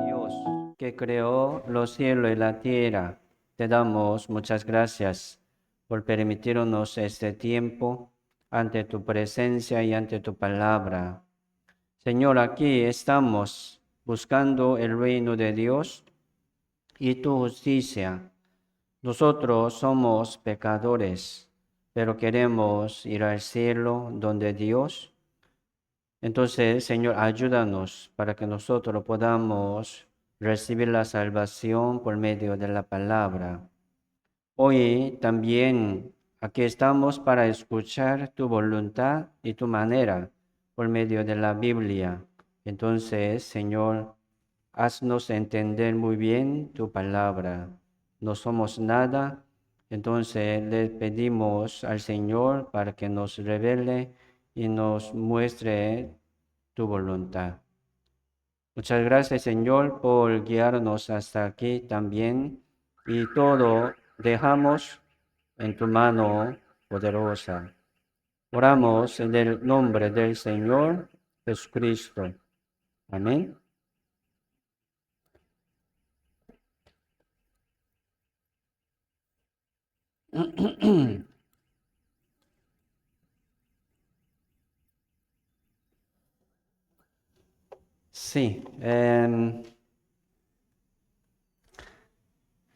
Dios, que creó los cielos y la tierra, te damos muchas gracias por permitirnos este tiempo ante tu presencia y ante tu palabra. Señor, aquí estamos buscando el reino de Dios y tu justicia. Nosotros somos pecadores, pero queremos ir al cielo donde Dios. Entonces, Señor, ayúdanos para que nosotros podamos recibir la salvación por medio de la palabra. Hoy también aquí estamos para escuchar tu voluntad y tu manera por medio de la Biblia. Entonces, Señor, haznos entender muy bien tu palabra. No somos nada, entonces le pedimos al Señor para que nos revele y nos muestre tu voluntad. Muchas gracias, Señor, por guiarnos hasta aquí también y todo dejamos en tu mano poderosa. Oramos en el nombre del Señor Jesucristo. Amén. Sí,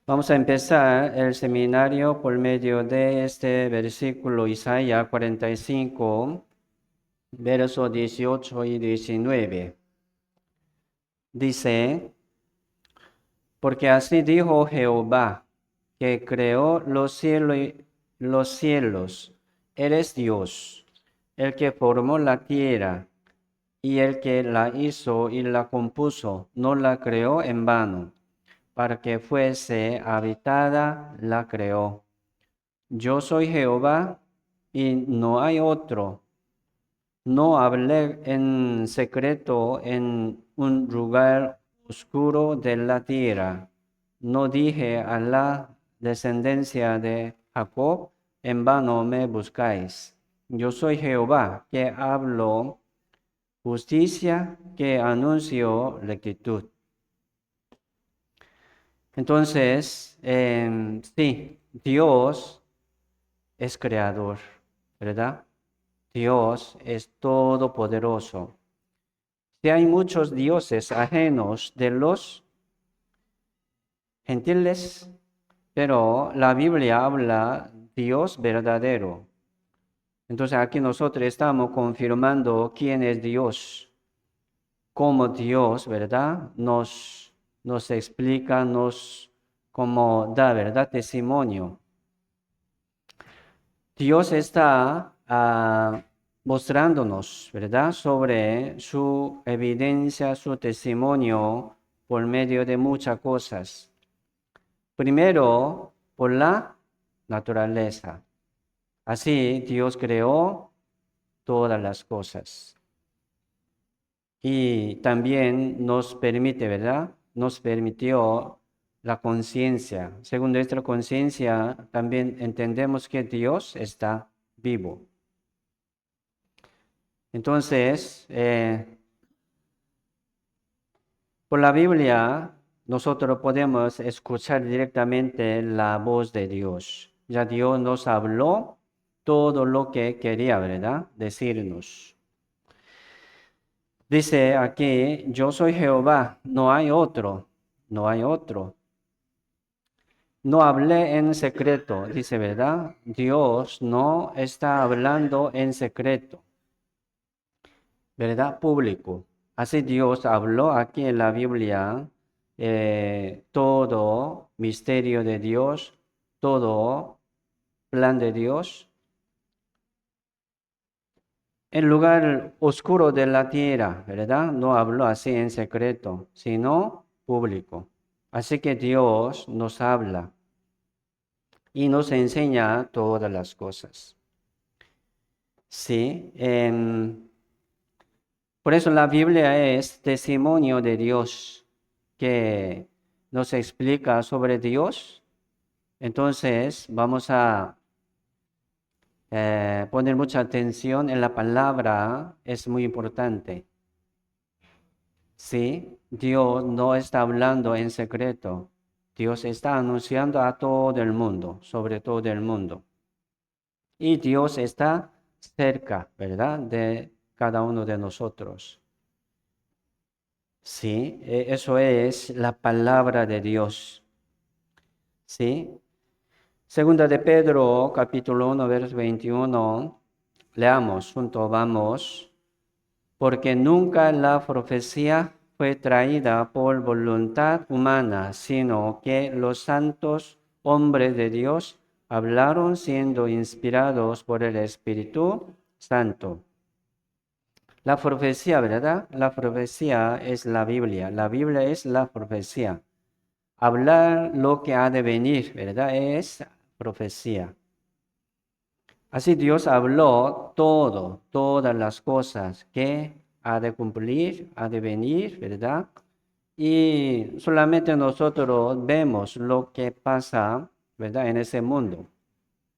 vamos a empezar el seminario por medio de este versículo Isaías 45, versos 18 y 19. Dice, porque así dijo Jehová, que creó los cielos, eres Dios, el que formó la tierra, y el que la hizo y la compuso, no la creó en vano, para que fuese habitada, la creó. Yo soy Jehová, y no hay otro. No hablé en secreto en un lugar oscuro de la tierra. No dije a la descendencia de Jacob, en vano me buscáis. Yo soy Jehová, que hablo justicia, que anuncio rectitud. Entonces, sí, Dios es creador, ¿verdad? Dios es todopoderoso. Si hay muchos dioses ajenos de los gentiles, pero la Biblia habla Dios verdadero. Entonces aquí nosotros estamos confirmando quién es Dios, cómo Dios, ¿verdad? Nos explica, como da, ¿verdad? Testimonio. Dios está mostrándonos, ¿verdad? Sobre su evidencia, su testimonio por medio de muchas cosas. Primero, por la naturaleza. Así Dios creó todas las cosas. Y también nos permite, ¿verdad? Nos permitió la conciencia. Según nuestra conciencia, también entendemos que Dios está vivo. Entonces, por la Biblia, nosotros podemos escuchar directamente la voz de Dios. Ya Dios nos habló todo lo que quería, ¿verdad? Decirnos. Dice aquí, yo soy Jehová, no hay otro, no hay otro. No hablé en secreto, dice, ¿verdad? Dios no está hablando en secreto, ¿verdad? Público. Así Dios habló aquí en la Biblia, todo misterio de Dios, todo plan de Dios, en lugar oscuro de la tierra, ¿verdad? No habló así en secreto, sino público. Así que Dios nos habla y nos enseña todas las cosas. Sí, por eso la Biblia es testimonio de Dios que nos explica sobre Dios. Entonces vamos a poner mucha atención en la palabra es muy importante. Sí, Dios no está hablando en secreto. Dios está anunciando a todo el mundo, sobre todo el mundo. Y Dios está cerca, ¿verdad? De cada uno de nosotros. Sí, eso es la palabra de Dios. Sí. Segunda de Pedro, capítulo 1, verso 21. Leamos junto, vamos. Porque nunca la profecía fue traída por voluntad humana, sino que los santos hombres de Dios hablaron siendo inspirados por el Espíritu Santo. La profecía, ¿verdad? La profecía es la Biblia. La Biblia es la profecía. Hablar lo que ha de venir, ¿verdad? Es profecía. Así Dios habló todas las cosas que ha de cumplir, ha de venir, ¿verdad? Y solamente nosotros vemos lo que pasa, ¿verdad? En ese mundo.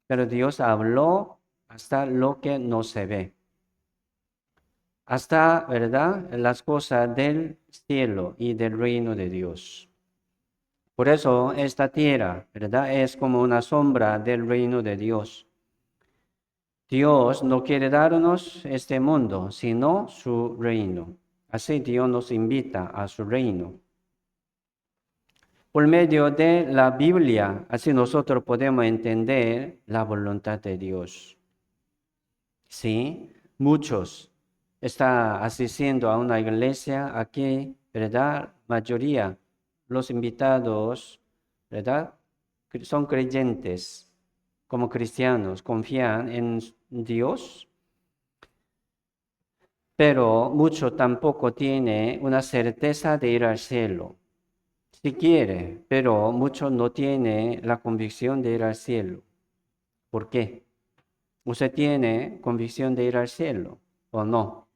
Pero Dios habló hasta lo que no se ve. Hasta, ¿verdad? Las cosas del cielo y del reino de Dios. Por eso esta tierra, ¿verdad? Es como una sombra del reino de Dios. Dios no quiere darnos este mundo, sino su reino. Así Dios nos invita a su reino. Por medio de la Biblia, así nosotros podemos entender la voluntad de Dios. Sí, muchos están asistiendo a una iglesia aquí, ¿verdad? Mayoría, los invitados, ¿verdad? Son creyentes, como cristianos, confían en Dios, pero mucho tampoco tiene una certeza de ir al cielo. Si quiere, pero mucho no tiene la convicción de ir al cielo. ¿Por qué? ¿Usted tiene convicción de ir al cielo o no?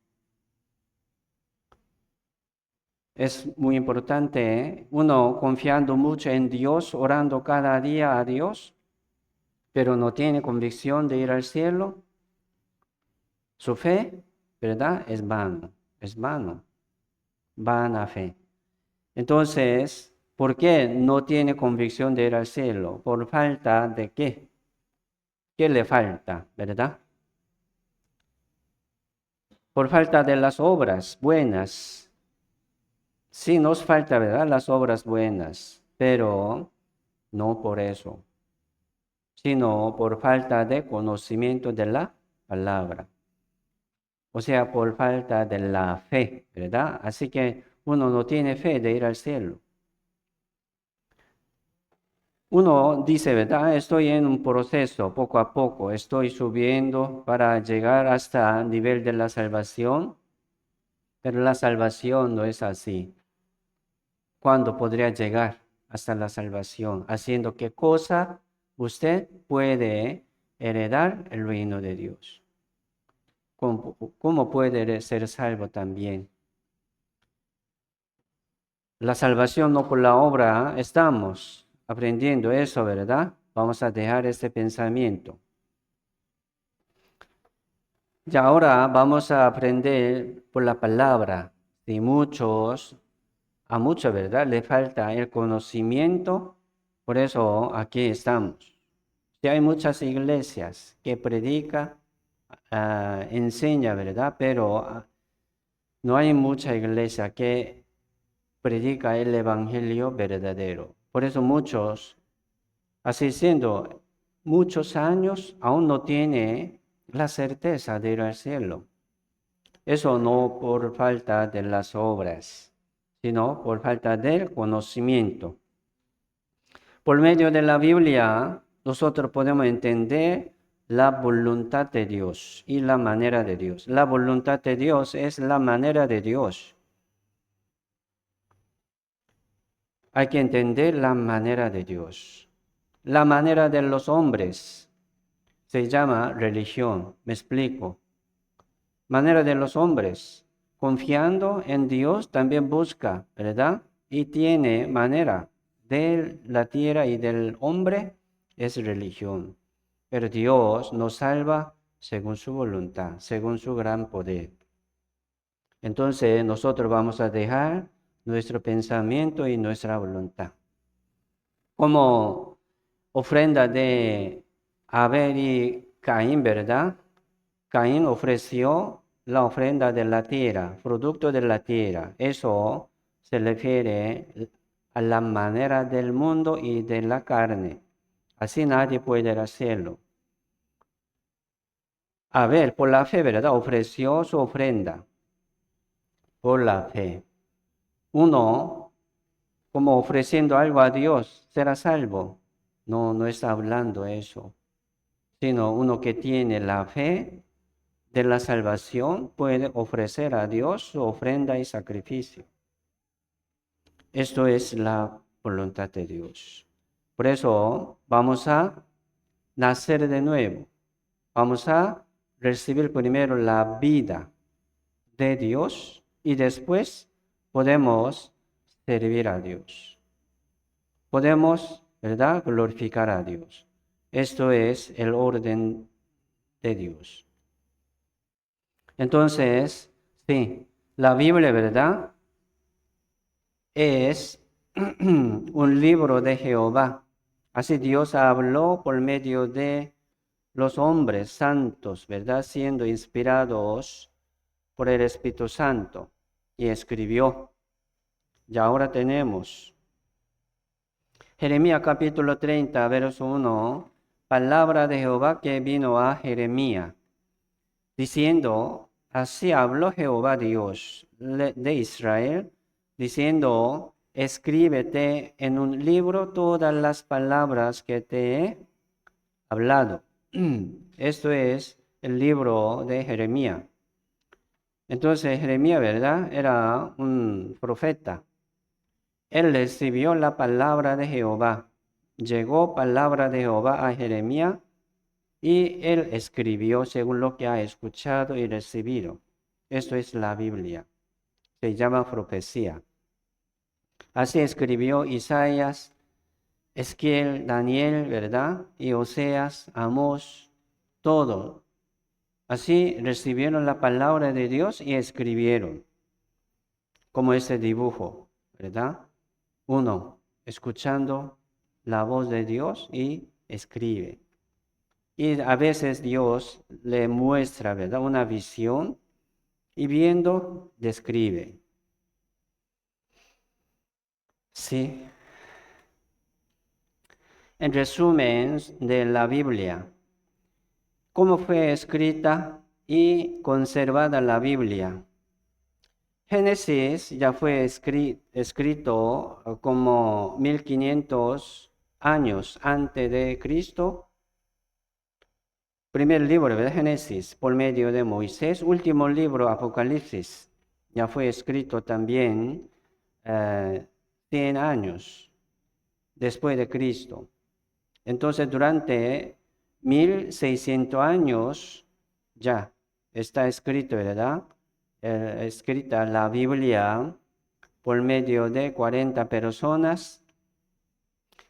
Es muy importante, uno confiando mucho en Dios, orando cada día a Dios, pero no tiene convicción de ir al cielo. Su fe, ¿verdad? Es vano, vana fe. Entonces, ¿por qué no tiene convicción de ir al cielo? ¿Por falta de qué? ¿Qué le falta, verdad? Por falta de las obras buenas. Sí, nos falta, ¿verdad? Las obras buenas, pero no por eso, sino por falta de conocimiento de la palabra. O sea, por falta de la fe, ¿verdad? Así que uno no tiene fe de ir al cielo. Uno dice, ¿verdad? Estoy en un proceso, poco a poco, estoy subiendo para llegar hasta el nivel de la salvación, pero la salvación no es así. ¿Cuándo podría llegar hasta la salvación? ¿Haciendo qué cosa? Usted puede heredar el reino de Dios. ¿Cómo puede ser salvo también? La salvación no por la obra, estamos aprendiendo eso, ¿verdad? Vamos a dejar este pensamiento. Y ahora vamos a aprender por la palabra. Si a muchos, ¿verdad? Le falta el conocimiento, por eso aquí estamos. Si hay muchas iglesias que predica, enseña, ¿verdad? Pero no hay mucha iglesia que predica el evangelio verdadero. Por eso muchos, así siendo muchos años, aún no tiene la certeza de ir al cielo. Eso no por falta de las obras, sino por falta del conocimiento. Por medio de la Biblia, nosotros podemos entender la voluntad de Dios y la manera de Dios. La voluntad de Dios es la manera de Dios. Hay que entender la manera de Dios. La manera de los hombres se llama religión. Me explico. Manera de los hombres. Confiando en Dios también busca, ¿verdad? Y tiene manera de la tierra y del hombre es religión. Pero Dios nos salva según su voluntad, según su gran poder. Entonces nosotros vamos a dejar nuestro pensamiento y nuestra voluntad. Como ofrenda de Abel y Caín, ¿verdad? Caín ofreció la ofrenda de la tierra, producto de la tierra. Eso se refiere a la manera del mundo y de la carne. Así nadie puede hacerlo. Abel, por la fe, ¿verdad? Ofreció su ofrenda por la fe. Uno, como ofreciendo algo a Dios, será salvo. No, no está hablando eso, sino uno que tiene la fe de la salvación puede ofrecer a Dios su ofrenda y sacrificio. Esto es la voluntad de Dios. Por eso vamos a nacer de nuevo. Vamos a recibir primero la vida de Dios y después podemos servir a Dios. Podemos, ¿verdad?, glorificar a Dios. Esto es el orden de Dios. Entonces, sí, la Biblia, ¿verdad?, es un libro de Jehová. Así Dios habló por medio de los hombres santos, ¿verdad?, siendo inspirados por el Espíritu Santo, y escribió. Y ahora tenemos Jeremías capítulo 30, verso 1, palabra de Jehová que vino a Jeremías, diciendo, así habló Jehová Dios de Israel, diciendo, escríbete en un libro todas las palabras que te he hablado. Esto es el libro de Jeremías. Entonces Jeremías, ¿verdad?, era un profeta. Él recibió la palabra de Jehová. Llegó palabra de Jehová a Jeremías y él escribió según lo que ha escuchado y recibido. Esto es la Biblia. Se llama profecía. Así escribió Isaías, Ezequiel, Daniel, ¿verdad?, y Oseas, Amós, todo. Así recibieron la palabra de Dios y escribieron, como ese dibujo, ¿verdad? Uno, escuchando la voz de Dios y escribe. Y a veces Dios le muestra, ¿verdad?, una visión y viendo, describe. Sí. En resumen de la Biblia, ¿cómo fue escrita y conservada la Biblia? Génesis ya fue escrito como 1500 años antes de Cristo. Primer libro de Génesis por medio de Moisés. Último libro, Apocalipsis, ya fue escrito también 100 años después de Cristo. Entonces, durante 1600 años ya está escrito, ¿verdad? Escrita la Biblia por medio de 40 personas,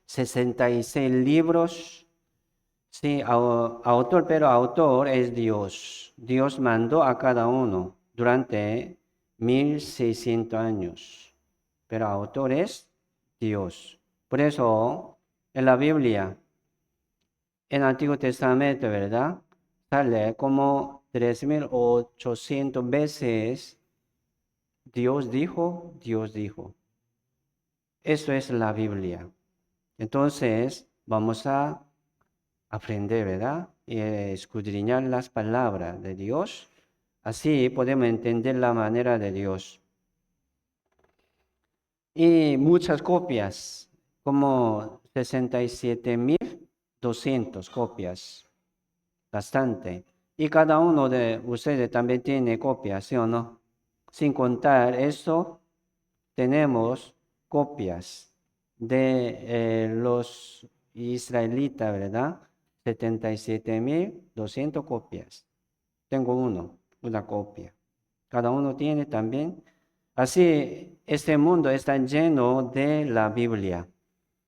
66 libros. Sí, autor, pero autor es Dios. Dios mandó a cada uno durante 1600 años, pero autor es Dios. Por eso, en la Biblia, en el Antiguo Testamento, ¿verdad?, sale como 3800 veces Dios dijo, Dios dijo. Eso es la Biblia. Entonces, vamos a aprender, ¿verdad?, y escudriñar las palabras de Dios. Así podemos entender la manera de Dios. Y muchas copias, como 67,200 copias, bastante. Y cada uno de ustedes también tiene copias, ¿sí o no? Sin contar eso, tenemos copias de los israelitas, ¿verdad? 77,200 copias. Tengo una copia. Cada uno tiene también. Así, este mundo está lleno de la Biblia.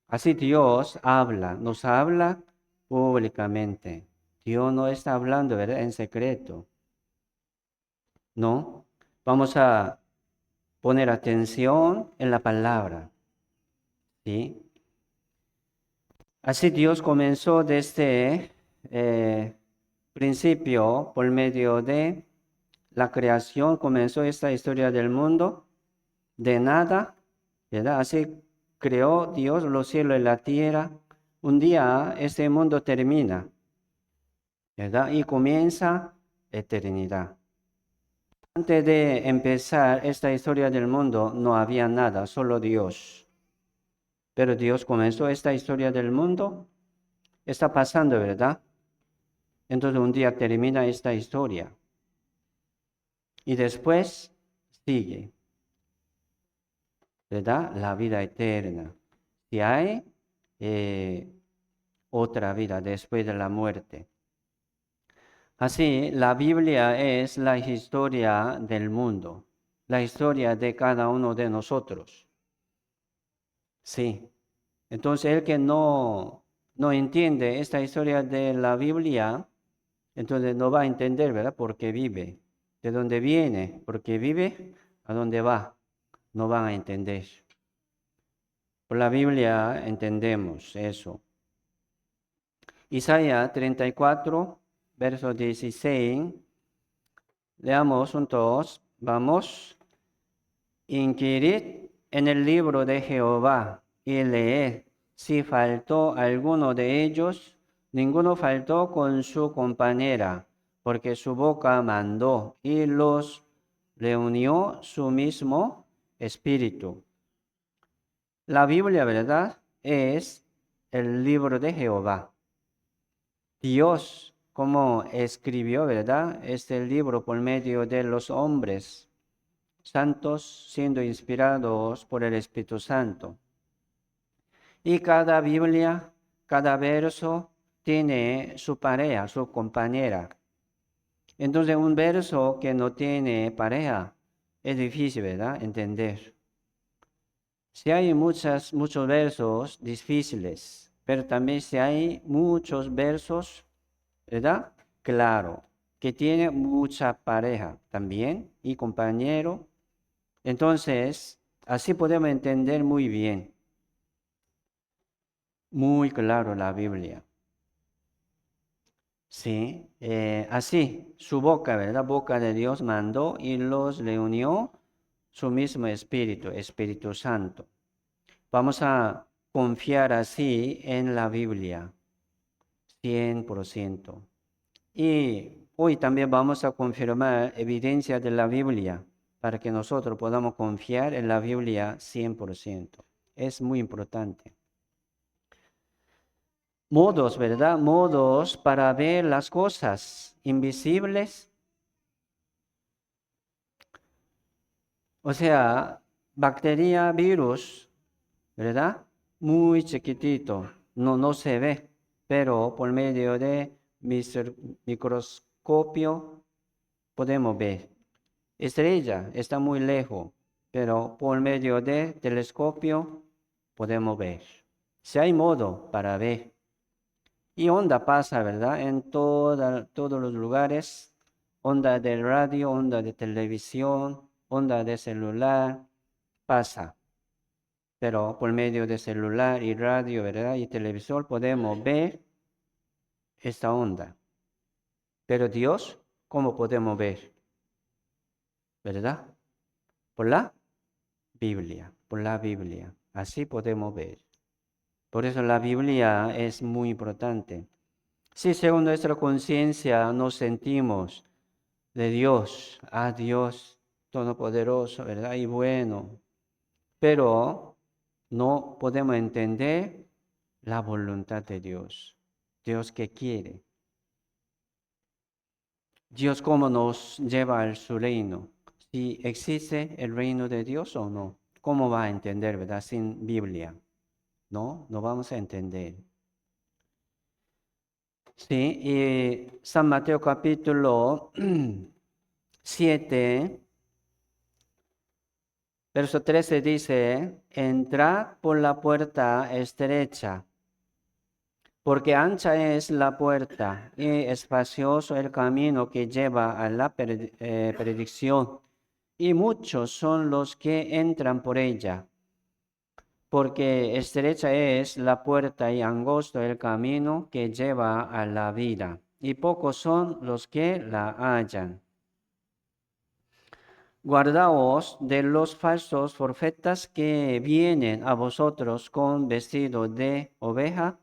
Así Dios habla, nos habla públicamente. Dios no está hablando, ¿verdad?, en secreto. No, vamos a poner atención en la palabra, ¿sí? Así Dios comenzó desde principio por medio de la creación, comenzó esta historia del mundo de nada, ¿verdad? Así creó Dios los cielos y la tierra. Un día este mundo termina, ¿verdad? Y comienza eternidad. Antes de empezar esta historia del mundo no había nada, solo Dios. Pero Dios comenzó esta historia del mundo, está pasando, ¿verdad? Entonces un día termina esta historia y después sigue, ¿verdad? La vida eterna. Si hay otra vida después de la muerte. Así, la Biblia es la historia del mundo, la historia de cada uno de nosotros. Sí. Entonces, el que no entiende esta historia de la Biblia, entonces no va a entender, ¿verdad? Por qué vive, de dónde viene, por qué vive, a dónde va. No van a entender. Por la Biblia entendemos eso. Isaías 34, verso 16. Leamos juntos. Vamos. Inquirid en el libro de Jehová y leed. Si faltó alguno de ellos, ninguno faltó con su compañera, porque su boca mandó y los reunió su mismo espíritu. La Biblia, ¿verdad?, es el libro de Jehová. Dios, como escribió, ¿verdad?, este libro por medio de los hombres santos siendo inspirados por el Espíritu Santo. Y cada Biblia, cada verso tiene su pareja, su compañera. Entonces un verso que no tiene pareja es difícil, ¿verdad?, entender. Si hay muchos versos difíciles, pero también si hay muchos versos, ¿verdad?, claro, que tiene mucha pareja también y compañero. Entonces, así podemos entender muy bien, muy claro la Biblia. Sí, así, su boca, ¿verdad? Boca de Dios mandó y los reunió su mismo Espíritu, Espíritu Santo. Vamos a confiar así en la Biblia, 100%. Y hoy también vamos a confirmar evidencia de la Biblia para que nosotros podamos confiar en la Biblia 100%. Es muy importante. Modos, ¿verdad? Modos para ver las cosas invisibles. O sea, bacteria, virus, ¿verdad? Muy chiquitito, no se ve, pero por medio de microscopio podemos ver. Estrella está muy lejos, pero por medio de telescopio podemos ver. Si hay modo para ver. Y onda pasa, ¿verdad? En todos los lugares. Onda de radio, onda de televisión, onda de celular, pasa. Pero por medio de celular y radio, ¿verdad?, y televisor podemos ver esta onda. Pero Dios, ¿cómo podemos ver? ¿Verdad? Por la Biblia, por la Biblia. Así podemos ver. Por eso la Biblia es muy importante. Si según nuestra conciencia nos sentimos de Dios, a Dios todopoderoso, ¿verdad?, y bueno, pero no podemos entender la voluntad de Dios. Dios que quiere. Dios cómo nos lleva a su reino. Si existe el reino de Dios o no. ¿Cómo va a entender, verdad? Sin Biblia. No vamos a entender. Sí, y San Mateo capítulo 7, verso 13 dice, entrad por la puerta estrecha, Porque ancha es la puerta y espacioso el camino que lleva a la perdición, y muchos son los que entran por ella. Porque estrecha es la puerta y angosto el camino que lleva a la vida, y pocos son los que la hallan. Guardaos de los falsos profetas que vienen a vosotros con vestido de oveja,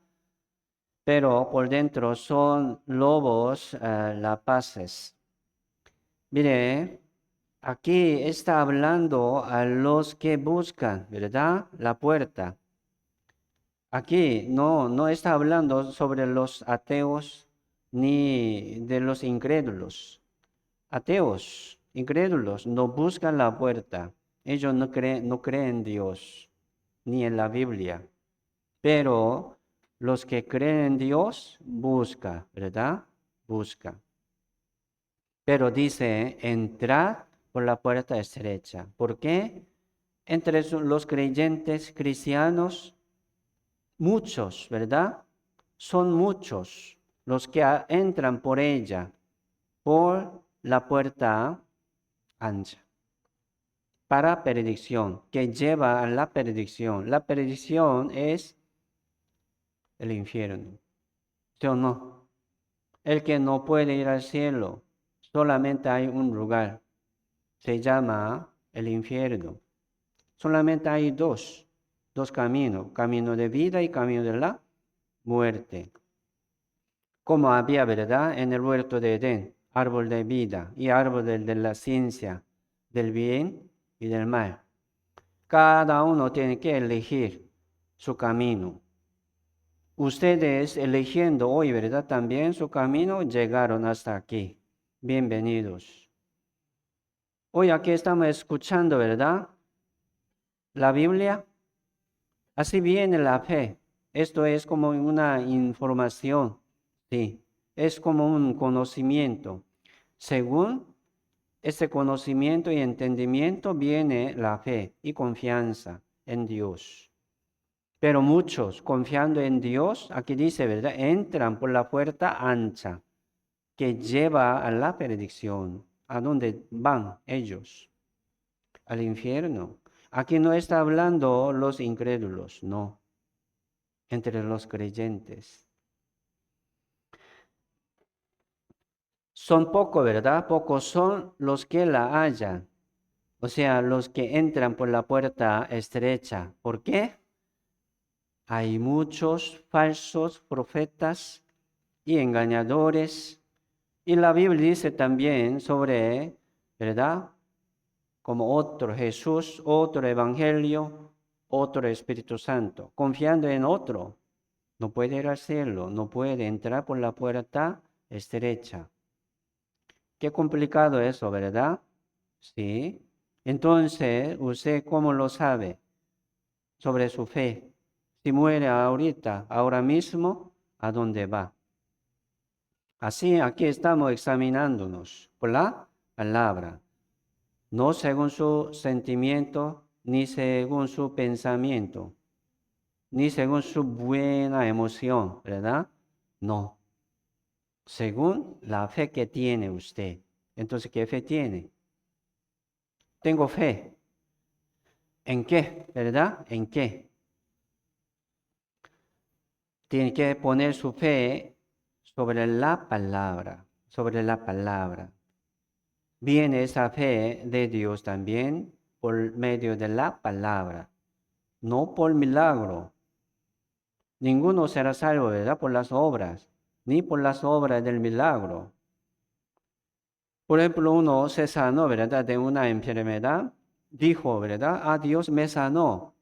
pero por dentro son lobos rapaces. Mire, aquí está hablando a los que buscan, ¿verdad? La puerta. Aquí no está hablando sobre los ateos ni de los incrédulos. Ateos, incrédulos, no buscan la puerta. Ellos no creen en Dios ni en la Biblia. Pero los que creen en Dios busca, ¿verdad? Busca. Pero dice, entrad por la puerta estrecha. ¿Por qué? Entre los creyentes cristianos, muchos, ¿verdad? Son muchos los que entran por ella, por la puerta ancha, para perdición, que lleva a la perdición. La perdición es el infierno, ¿sí o no? El que no puede ir al cielo, solamente hay un lugar, se llama el infierno. Solamente hay dos caminos, camino de vida y camino de la muerte. Como había, ¿verdad? En el huerto de Edén, árbol de vida y árbol de la ciencia, del bien y del mal. Cada uno tiene que elegir su camino. Ustedes eligiendo hoy, ¿verdad? También su camino llegaron hasta aquí. Bienvenidos. Hoy aquí estamos escuchando, ¿verdad? La Biblia. Así viene la fe. Esto es como una información, sí. Es como un conocimiento. Según este conocimiento y entendimiento viene la fe y confianza en Dios. Pero muchos, confiando en Dios, aquí dice, ¿verdad? Entran por la puerta ancha que lleva a la perdición. ¿A dónde van ellos? Al infierno. Aquí no está hablando los incrédulos, no. Entre los creyentes. Son pocos, ¿verdad? Pocos son los que la hallan. O sea, los que entran por la puerta estrecha. ¿Por qué? Hay muchos falsos profetas y engañadores. Y la Biblia dice también sobre, ¿verdad? Como otro Jesús, otro Evangelio, otro Espíritu Santo. Confiando en otro, no puede ir al cielo, no puede entrar por la puerta estrecha. Qué complicado eso, ¿verdad? Sí. Entonces, ¿usted cómo lo sabe sobre su fe? Si muere ahorita, ahora mismo, ¿a dónde va? Así, aquí estamos examinándonos por la palabra, no según su sentimiento, ni según su pensamiento, ni según su buena emoción, ¿verdad? No, según la fe que tiene usted. Entonces, ¿qué fe tiene? Tengo fe. ¿En qué? ¿Verdad? ¿En qué? Tiene que poner su fe sobre la palabra, sobre la palabra. Viene esa fe de Dios también por medio de la palabra, no por milagro. Ninguno será salvo, ¿verdad? Por las obras, ni por las obras del milagro. Por ejemplo, uno se sanó, ¿verdad? De una enfermedad, dijo, ¿verdad? Ah, Dios me sanó.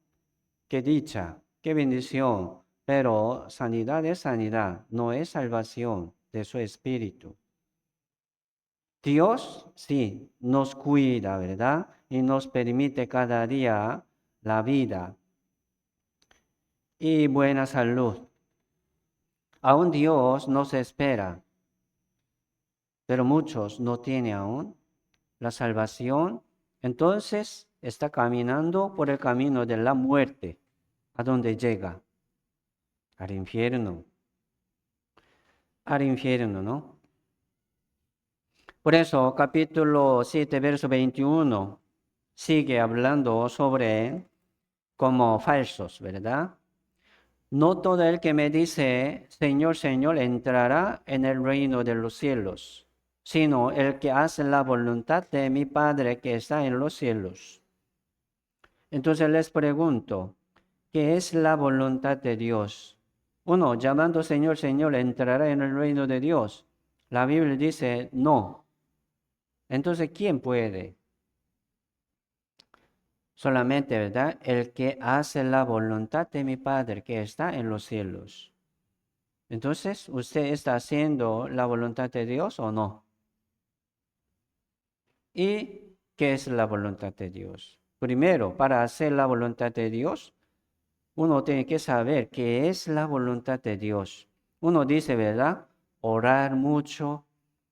Qué dicha, qué bendición. Pero sanidad es sanidad, no es salvación de su espíritu. Dios sí nos cuida, ¿verdad? Y nos permite cada día la vida y buena salud. Aún Dios nos espera, pero muchos no tienen aún la salvación. Entonces está caminando por el camino de la muerte. ¿A dónde llega? Al infierno. al infierno, ¿no? Por eso, capítulo 7, verso 21, sigue hablando sobre como falsos, ¿verdad? No todo el que me dice, Señor, Señor, entrará en el reino de los cielos, sino el que hace la voluntad de mi Padre que está en los cielos. Entonces les pregunto, ¿qué es la voluntad de Dios? Uno, llamando Señor, Señor, entrará en el reino de Dios. La Biblia dice, no. Entonces, ¿quién puede? Solamente, ¿verdad? El que hace la voluntad de mi Padre que está en los cielos. Entonces, ¿usted está haciendo la voluntad de Dios o no? ¿Y qué es la voluntad de Dios? Primero, para hacer la voluntad de Dios, uno tiene que saber qué es la voluntad de Dios. Uno dice, ¿verdad? Orar mucho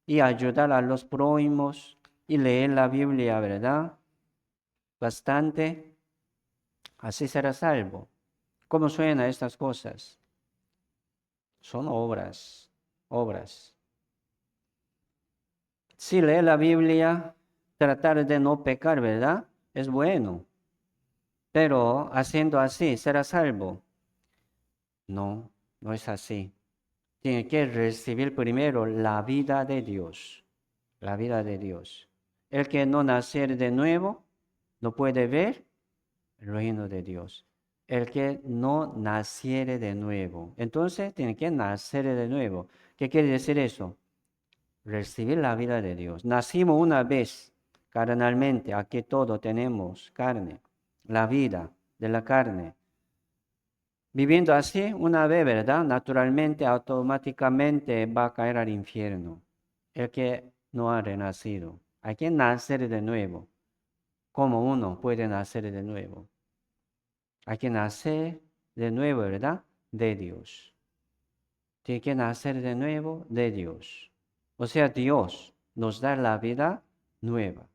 y ayudar a los prójimos y leer la Biblia, ¿verdad? Bastante. Así será salvo. ¿Cómo suenan estas cosas? Son obras, obras. Si lee la Biblia, tratar de no pecar, ¿verdad? Es bueno. Pero haciendo así, ¿será salvo? No, no es así. Tiene que recibir primero la vida de Dios. La vida de Dios. El que no naciere de nuevo no puede ver el reino de Dios. El que no naciere de nuevo. Entonces tiene que nacer de nuevo. ¿Qué quiere decir eso? Recibir la vida de Dios. Nacimos una vez carnalmente. Aquí todos tenemos carne. La vida de la carne. Viviendo así una vez, ¿verdad? Naturalmente, automáticamente va a caer al infierno. El que no ha renacido. Hay que nacer de nuevo. ¿Cómo uno puede nacer de nuevo? Hay que nacer de nuevo, ¿verdad? De Dios. Tiene que nacer de nuevo de Dios. O sea, Dios nos da la vida nueva.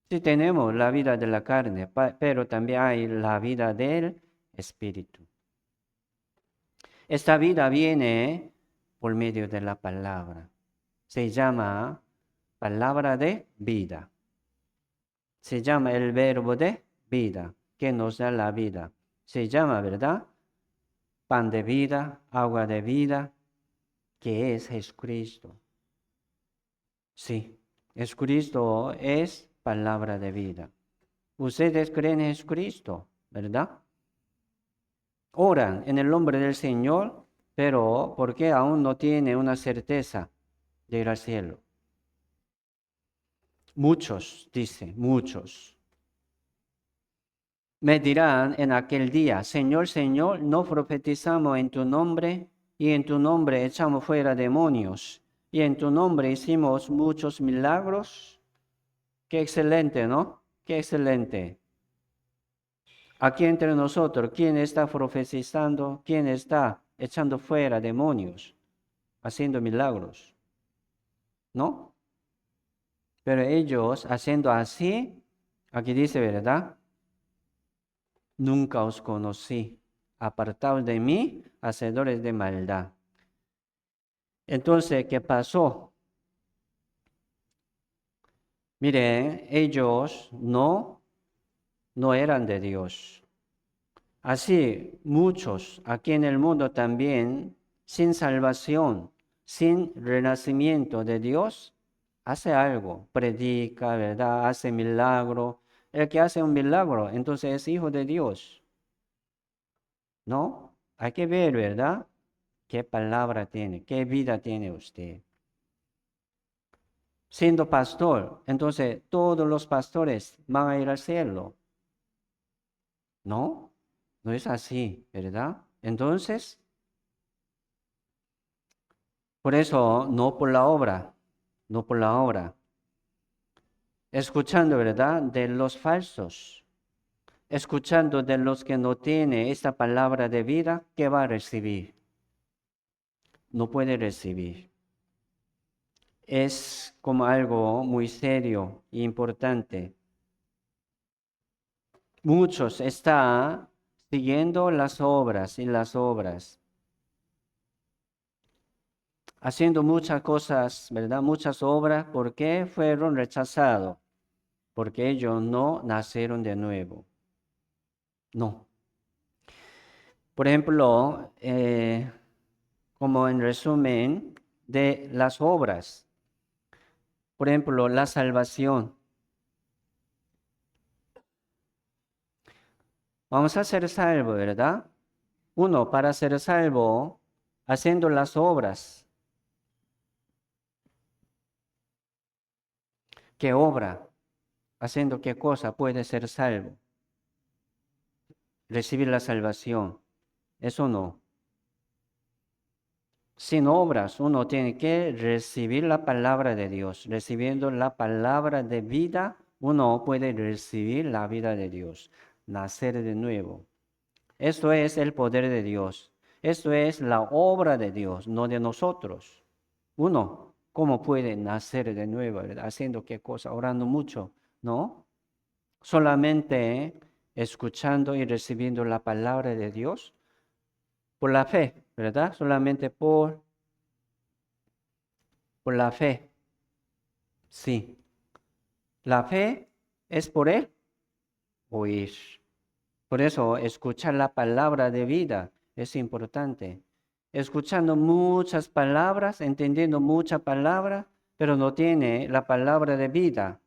Sí tenemos la vida de la carne, pero también hay la vida del Espíritu. Esta vida viene por medio de la palabra. Se llama palabra de vida. Se llama el verbo de vida, que nos da la vida. Se llama, ¿verdad? Pan de vida, agua de vida, que es Jesucristo. Sí, Jesucristo es palabra de vida. Ustedes creen en Jesucristo, ¿verdad? Oran en el nombre del Señor, pero ¿por qué aún no tiene una certeza de ir al cielo? Muchos, dice, muchos. Me dirán en aquel día, Señor, Señor, no profetizamos en tu nombre, y en tu nombre echamos fuera demonios, y en tu nombre hicimos muchos milagros. Qué excelente, ¿no? Qué excelente. Aquí entre nosotros, ¿quién está profetizando? ¿Quién está echando fuera demonios? Haciendo milagros, ¿no? Pero ellos haciendo así, aquí dice, ¿verdad? Nunca os conocí, apartados de mí, hacedores de maldad. Entonces, ¿qué pasó? Miren, ellos no eran de Dios. Así, muchos aquí en el mundo también, sin salvación, sin renacimiento de Dios, hace algo, predica, ¿verdad? Hace milagro. El que hace un milagro, entonces es hijo de Dios, ¿no? Hay que ver, ¿verdad? ¿Qué palabra tiene? ¿Qué vida tiene usted? Siendo pastor, entonces todos los pastores van a ir al cielo. No, no es así, ¿verdad? Entonces, por eso, no por la obra, no por la obra. Escuchando, ¿verdad? De los falsos, escuchando de los que no tienen esta palabra de vida, ¿qué va a recibir? No puede recibir. Es como algo muy serio e importante. Muchos están siguiendo las obras y las obras. haciendo muchas cosas, ¿verdad? Muchas obras, ¿por qué fueron rechazados? Porque ellos no nacieron de nuevo. No. Por ejemplo, como en resumen de las obras, por ejemplo, la salvación. Vamos a ser salvos, ¿verdad? Uno, para ser salvo, haciendo las obras. ¿Qué obra? ¿Haciendo qué cosa puede ser salvo? Recibir la salvación. Eso no. Sin obras, uno tiene que recibir la palabra de Dios. Recibiendo la palabra de vida, uno puede recibir la vida de Dios. Nacer de nuevo. Esto es el poder de Dios. Esto es la obra de Dios, no de nosotros. Uno, ¿cómo puede nacer de nuevo? ¿Verdad? ¿Haciendo qué cosa? Orando mucho, ¿no? Solamente escuchando y recibiendo la palabra de Dios por la fe, ¿verdad? Solamente por la fe. Sí. La fe es por Él oír. Por eso, escuchar la palabra de vida es importante. Escuchando muchas palabras, entendiendo muchas palabras, pero no tiene la palabra de vida,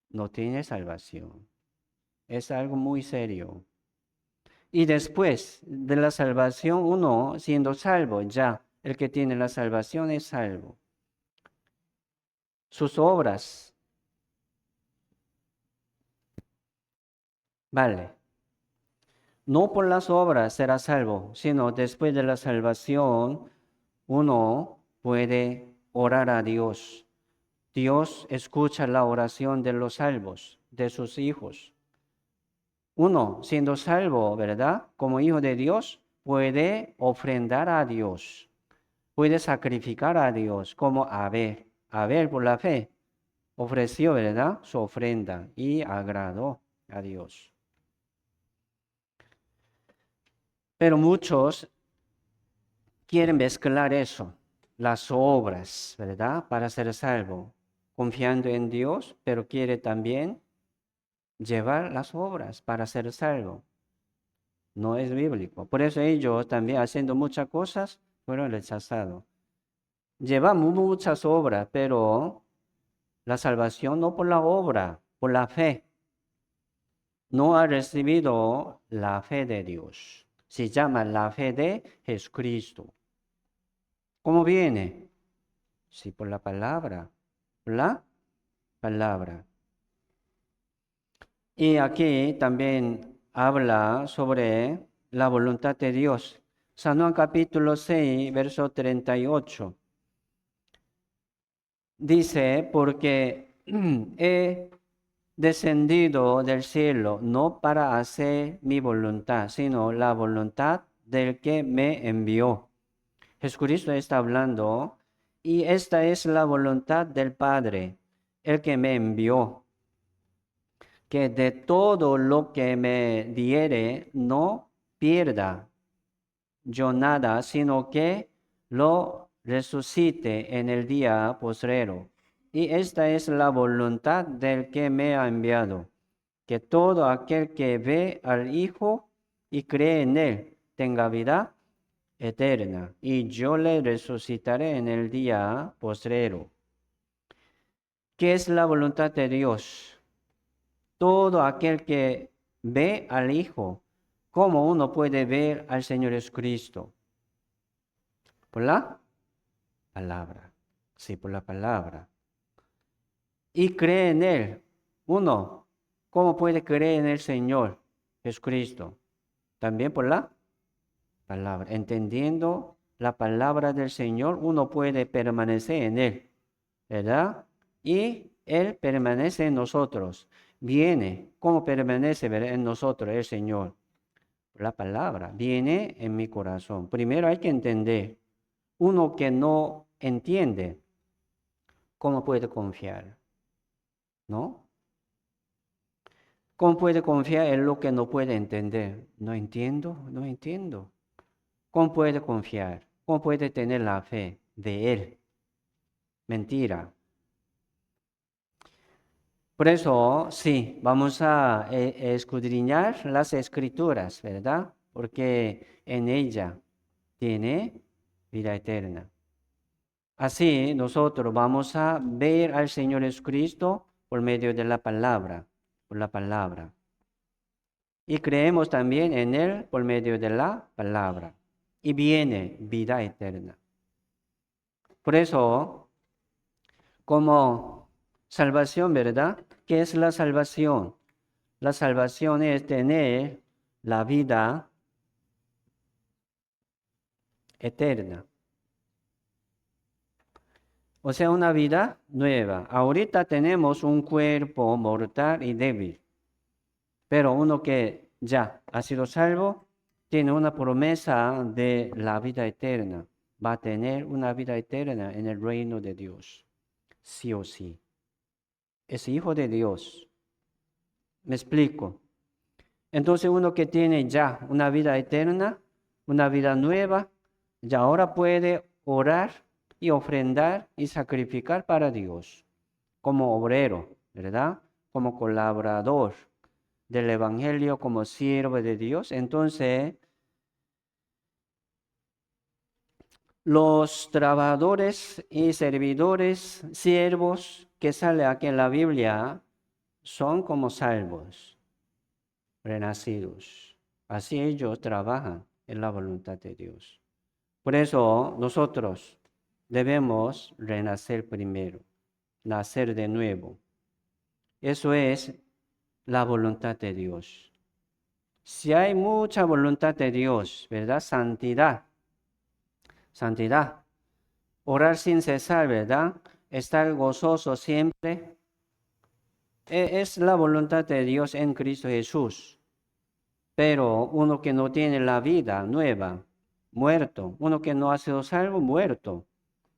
no tiene salvación. Es algo muy serio. Y después de la salvación, uno siendo salvo, ya el que tiene la salvación es salvo. Sus obras, vale. No por las obras será salvo, sino después de la salvación, uno puede orar a Dios. Dios escucha la oración de los salvos, de sus hijos. Uno, siendo salvo, ¿verdad? Como hijo de Dios, puede ofrendar a Dios, puede sacrificar a Dios, como Abel. Abel, por la fe, ofreció, ¿verdad? Su ofrenda y agradó a Dios. Pero muchos quieren mezclar eso, las obras, ¿verdad? Para ser salvo, confiando en Dios, pero quiere también llevar las obras para ser salvo. No es bíblico. Por eso ellos también haciendo muchas cosas fueron rechazados. Llevamos muchas obras, pero la salvación no por la obra, por la fe. No ha recibido la fe de Dios. Se llama la fe de Jesucristo. ¿Cómo viene? Sí, por la palabra. Por la palabra. Y aquí también habla sobre la voluntad de Dios. San Juan capítulo 6, verso 38. Dice, porque he descendido del cielo no para hacer mi voluntad, sino la voluntad del que me envió. Jesucristo está hablando y esta es la voluntad del Padre, el que me envió, que de todo lo que me diere no pierda yo nada, sino que lo resucite en el día postrero. Y esta es la voluntad del que me ha enviado, que todo aquel que ve al Hijo y cree en él tenga vida eterna, y yo le resucitaré en el día postrero. ¿Qué es la voluntad de Dios? Todo aquel que ve al Hijo, ¿cómo uno puede ver al Señor Jesucristo? Por la palabra. Sí, por la palabra. Y cree en Él. Uno, ¿cómo puede creer en el Señor Jesucristo? También por la palabra. Entendiendo la palabra del Señor, uno puede permanecer en Él, ¿verdad? Y Él permanece en nosotros. Viene, ¿cómo permanece en nosotros el Señor? La palabra viene en mi corazón. Primero hay que entender. Uno que no entiende, ¿cómo puede confiar? ¿No? ¿Cómo puede confiar en lo que no puede entender? No entiendo, no entiendo. ¿Cómo puede confiar? ¿Cómo puede tener la fe de Él? Mentira. Por eso, sí, vamos a escudriñar las escrituras, ¿verdad? Porque en ella tiene vida eterna. Así nosotros vamos a ver al Señor Jesucristo por medio de la palabra, por la palabra. Y creemos también en Él por medio de la palabra. Y viene vida eterna. Por eso, como salvación, ¿verdad? ¿Qué es la salvación? La salvación es tener la vida eterna. O sea, una vida nueva. Ahorita tenemos un cuerpo mortal y débil, pero uno que ya ha sido salvo tiene una promesa de la vida eterna. Va a tener una vida eterna en el reino de Dios, sí o sí. Es hijo de Dios. ¿Me explico? Entonces uno que tiene ya una vida eterna, una vida nueva, ya ahora puede orar y ofrendar y sacrificar para Dios como obrero, ¿verdad? Como colaborador del Evangelio, como siervo de Dios. Entonces, los trabajadores y servidores, siervos que sale aquí en la Biblia, son como salvos, renacidos. Así ellos trabajan en la voluntad de Dios. Por eso nosotros debemos renacer primero, nacer de nuevo. Eso es la voluntad de Dios. Si hay mucha voluntad de Dios, ¿verdad? Santidad, santidad. Orar sin cesar, ¿verdad? Estar gozoso siempre. Es la voluntad de Dios en Cristo Jesús. Pero uno que no tiene la vida nueva, muerto. Uno que no ha sido salvo, muerto.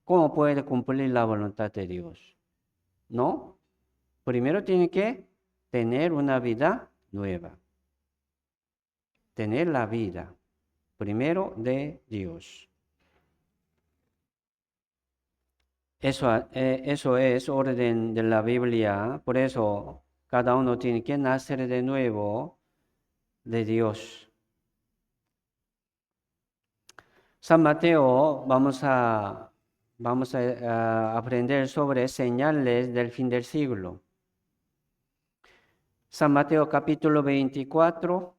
¿Cómo puede cumplir la voluntad de Dios? ¿No? Primero tiene que tener una vida nueva. Tener la vida, primero de Dios. Eso es orden de la Biblia. Por eso cada uno tiene que nacer de nuevo de Dios. San Mateo, vamos a aprender sobre señales del fin del siglo. San Mateo capítulo 24,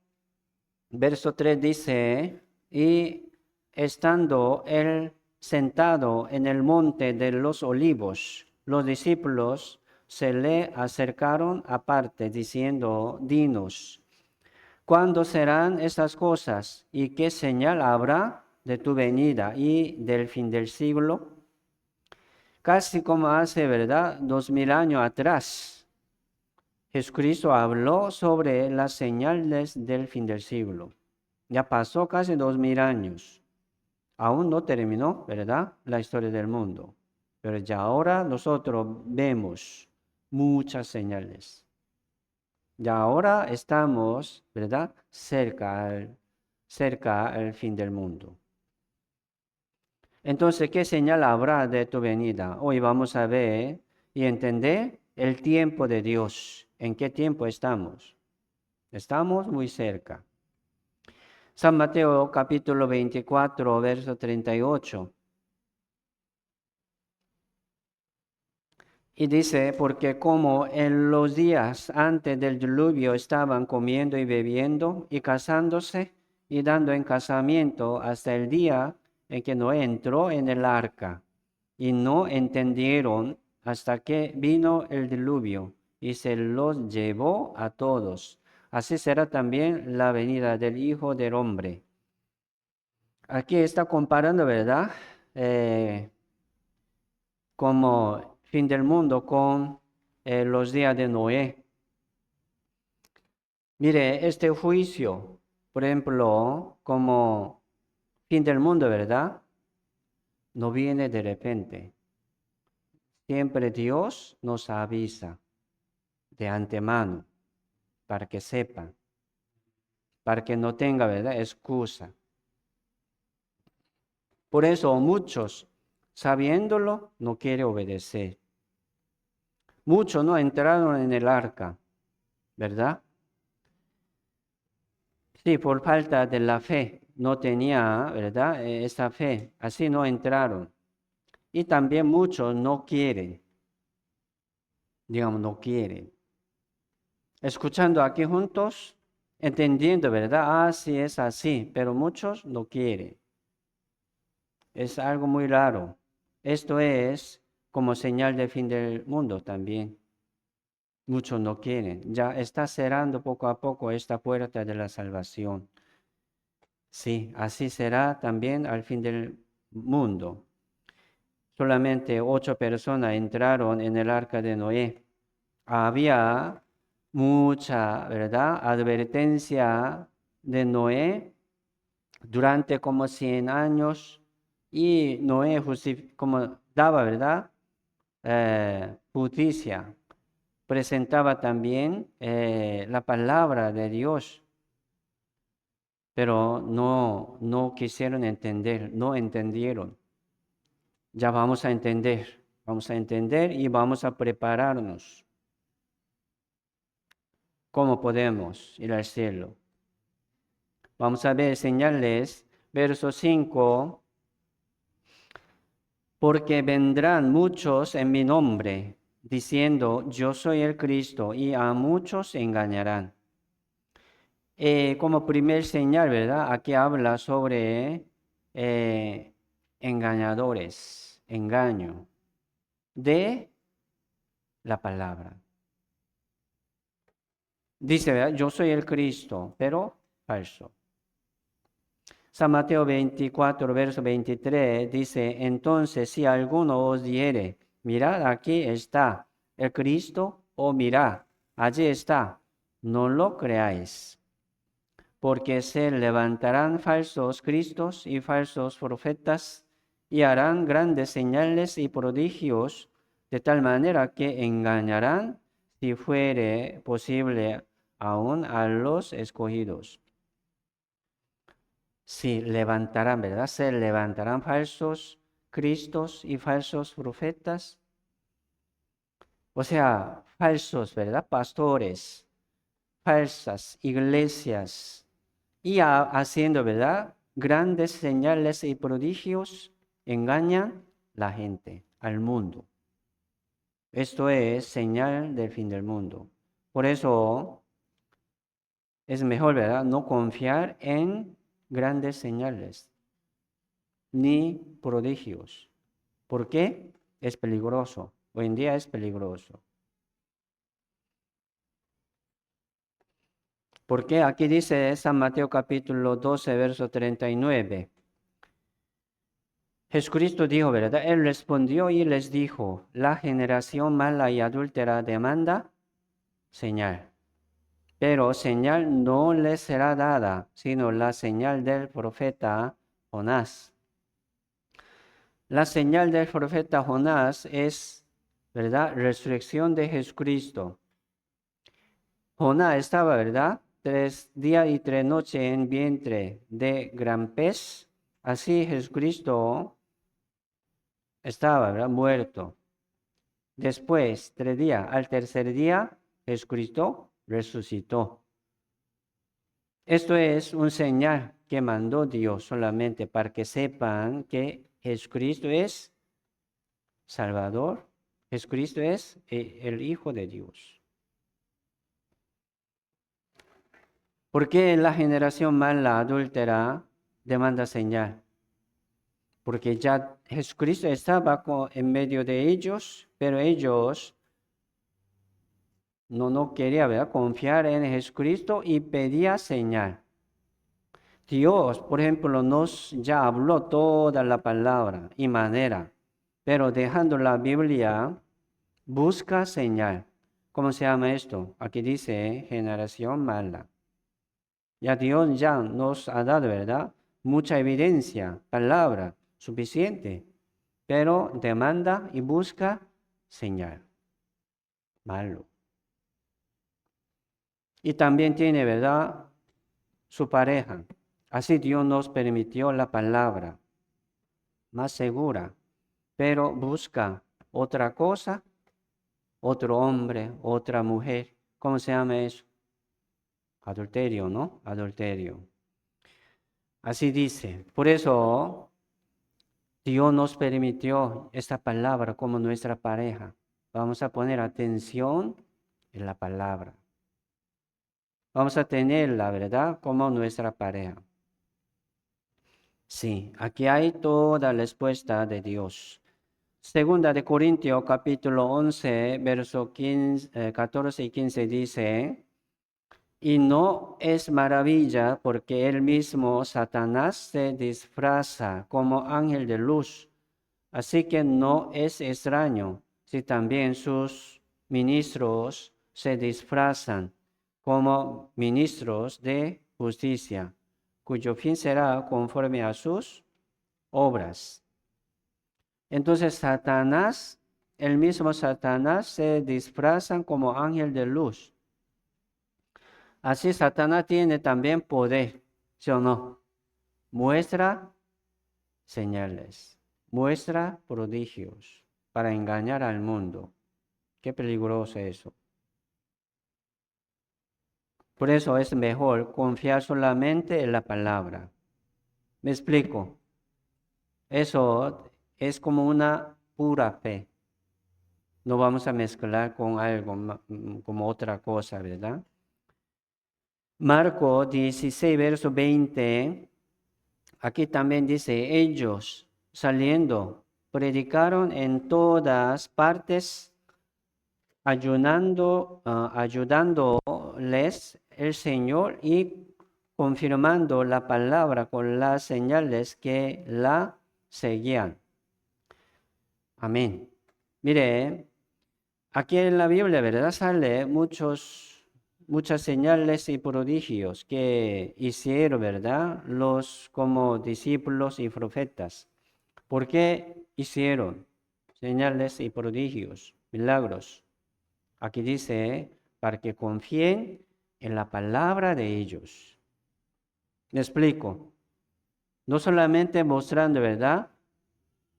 verso 3 dice, y estando él sentado en el monte de los olivos, los discípulos se le acercaron aparte, diciendo, dinos, ¿cuándo serán estas cosas? ¿Y qué señal habrá de tu venida y del fin del siglo? Casi como hace, ¿verdad? 2000 años atrás, Jesucristo habló sobre las señales del fin del siglo. Ya pasó casi 2000 años. Aún no terminó, ¿verdad? La historia del mundo. Pero ya ahora nosotros vemos muchas señales. Ya ahora estamos, ¿verdad? Cerca al fin del mundo. Entonces, ¿qué señal habrá de tu venida? Hoy vamos a ver y entender el tiempo de Dios. ¿En qué tiempo estamos? Estamos muy cerca. San Mateo capítulo 24, verso 38. Y dice, porque como en los días antes del diluvio estaban comiendo y bebiendo y casándose y dando en casamiento hasta el día en que Noé entró en el arca, y no entendieron hasta que vino el diluvio y se los llevó a todos. Así será también la venida del Hijo del Hombre. Aquí está comparando, ¿verdad? Como fin del mundo con los días de Noé. Mire, este juicio, por ejemplo, como fin del mundo, ¿verdad? No viene de repente. Siempre Dios nos avisa de antemano para que sepan, para que no tenga, ¿verdad? Excusa. Por eso muchos, sabiéndolo, no quieren obedecer. Muchos no entraron en el arca, ¿verdad? Sí, por falta de la fe, no tenía, ¿verdad? Esa fe, así no entraron. Y también muchos no quieren, digamos, no quieren. Escuchando aquí juntos, entendiendo, ¿verdad? Ah, sí, es así, pero muchos no quieren. Es algo muy raro. Esto es como señal del fin del mundo también. Muchos no quieren. Ya está cerrando poco a poco esta puerta de la salvación. Sí, así será también al fin del mundo. Solamente 8 personas entraron en el arca de Noé. Había mucha, ¿verdad?, advertencia de Noé durante como 100 años y Noé como daba, ¿verdad?, justicia. Presentaba también la palabra de Dios, pero no quisieron entender, no entendieron. Ya vamos a entender y vamos a prepararnos. ¿Cómo podemos ir al cielo? Vamos a ver señales, verso 5, porque vendrán muchos en mi nombre, diciendo, yo soy el Cristo, y a muchos engañarán. Como primer señal, ¿verdad? Aquí habla sobre engañadores, engaño de la palabra. Dice, ¿verdad? Yo soy el Cristo, pero falso. San Mateo 24, verso 23 dice, entonces si alguno os dijere, mirad, aquí está el Cristo, o mirad, allí está, no lo creáis, porque se levantarán falsos cristos y falsos profetas y harán grandes señales y prodigios, de tal manera que engañarán, si fuere posible, aún a los escogidos. Sí, levantarán, ¿verdad? Se levantarán falsos cristos y falsos profetas. O sea, falsos, ¿verdad? Pastores, falsas iglesias. Y haciendo, ¿verdad?, grandes señales y prodigios, engañan la gente, al mundo. Esto es señal del fin del mundo. Por eso es mejor, ¿verdad?, no confiar en grandes señales ni prodigios. ¿Por qué? Es peligroso. Hoy en día es peligroso. Porque aquí dice San Mateo capítulo 12, verso 39. Jesucristo dijo, ¿verdad? Él respondió y les dijo, la generación mala y adúltera demanda señal. Pero señal no les será dada, sino la señal del profeta Jonás. La señal del profeta Jonás es, ¿verdad?, resurrección de Jesucristo. Jonás estaba, ¿verdad?, 3 días y 3 noches en vientre de gran pez. Así Jesucristo estaba, ¿verdad?, muerto. Después, 3 días, al tercer día, Jesucristo resucitó. Esto es un señal que mandó Dios solamente para que sepan que Jesucristo es Salvador. Jesucristo es el Hijo de Dios. ¿Por qué la generación mala, adúltera, demanda señal? Porque ya Jesucristo estaba en medio de ellos, pero ellos no querían, ¿verdad?, confiar en Jesucristo y pedía señal. Dios, por ejemplo, nos ya habló toda la palabra y manera, pero dejando la Biblia, busca señal. ¿Cómo se llama esto? Aquí dice generación mala. Ya Dios ya nos ha dado, ¿verdad?, mucha evidencia, palabra suficiente, pero demanda y busca señal. Malo. Y también tiene, ¿verdad?, su pareja. Así Dios nos permitió la palabra. más segura, pero busca otra cosa, otro hombre, otra mujer. ¿Cómo se llama eso? Adulterio, ¿no? Adulterio. Así dice. Por eso Dios nos permitió esta palabra como nuestra pareja. Vamos a poner atención en la palabra. Vamos a tener la verdad como nuestra pareja. Sí, aquí hay toda la respuesta de Dios. Segunda de Corintios capítulo 11, verso 14 y 15 dice, y no es maravilla porque él mismo, Satanás, se disfraza como ángel de luz. Así que no es extraño si también sus ministros se disfrazan como ministros de justicia, cuyo fin será conforme a sus obras. Entonces Satanás, el mismo Satanás, se disfrazan como ángel de luz. Así Satanás tiene también poder, ¿sí o no? Muestra señales, muestra prodigios para engañar al mundo. Qué peligroso eso. Por eso es mejor confiar solamente en la palabra. ¿Me explico? Eso es como una pura fe. No vamos a mezclar con algo como otra cosa, ¿verdad? Marco 16, verso 20. Aquí también dice, ellos saliendo, predicaron en todas partes, ayudándoles el Señor y confirmando la palabra con las señales que la seguían. Amén. Mire, aquí en la Biblia, ¿verdad? Sale muchas señales y prodigios que hicieron, ¿verdad? Los como discípulos y profetas. ¿Por qué hicieron señales y prodigios, milagros? Aquí dice, para que confíen en la palabra de ellos. Me explico. No solamente mostrando, ¿verdad?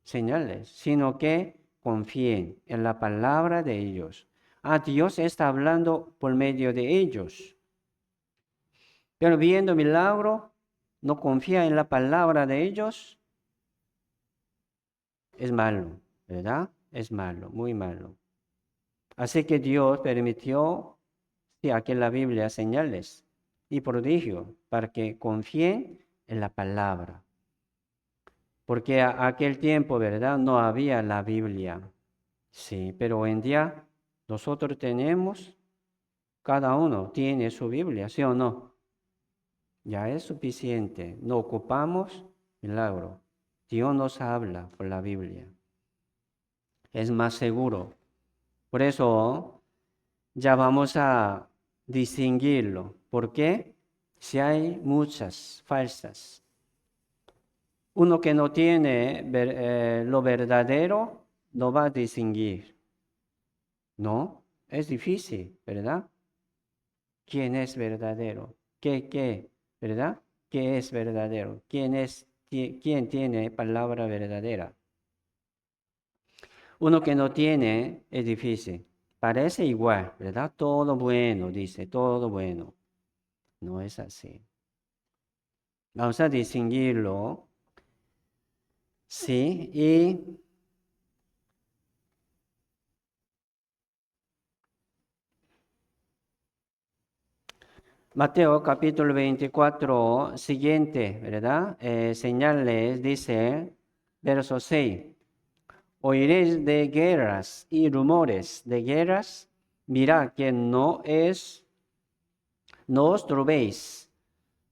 Señales, sino que confíen en la palabra de ellos. Dios está hablando por medio de ellos. Pero viendo milagro, no confía en la palabra de ellos, es malo, ¿verdad? Es malo, muy malo. Así que Dios permitió, sí, aquí en la Biblia, señales y prodigios para que confíen en la palabra. Porque aquel tiempo, ¿verdad? No había la Biblia. Sí, pero hoy en día nosotros tenemos, cada uno tiene su Biblia, ¿sí o no? Ya es suficiente. No ocupamos milagro. Dios nos habla por la Biblia. Es más seguro. Por eso ya vamos a distinguirlo. ¿Por qué? Si hay muchas falsas. Uno que no tiene lo verdadero no va a distinguir. No, es difícil, ¿verdad? ¿Quién es verdadero? ¿Qué? ¿Verdad? ¿Qué es verdadero? ¿Quién tiene palabra verdadera? Uno que no tiene es difícil. Parece igual, ¿verdad? Todo bueno, dice, todo bueno. No es así. Vamos a distinguirlo. Sí, y Mateo capítulo 24, siguiente, ¿verdad? Señales, dice, verso 6. Oiréis de guerras y rumores de guerras. Mirad que no os turbéis,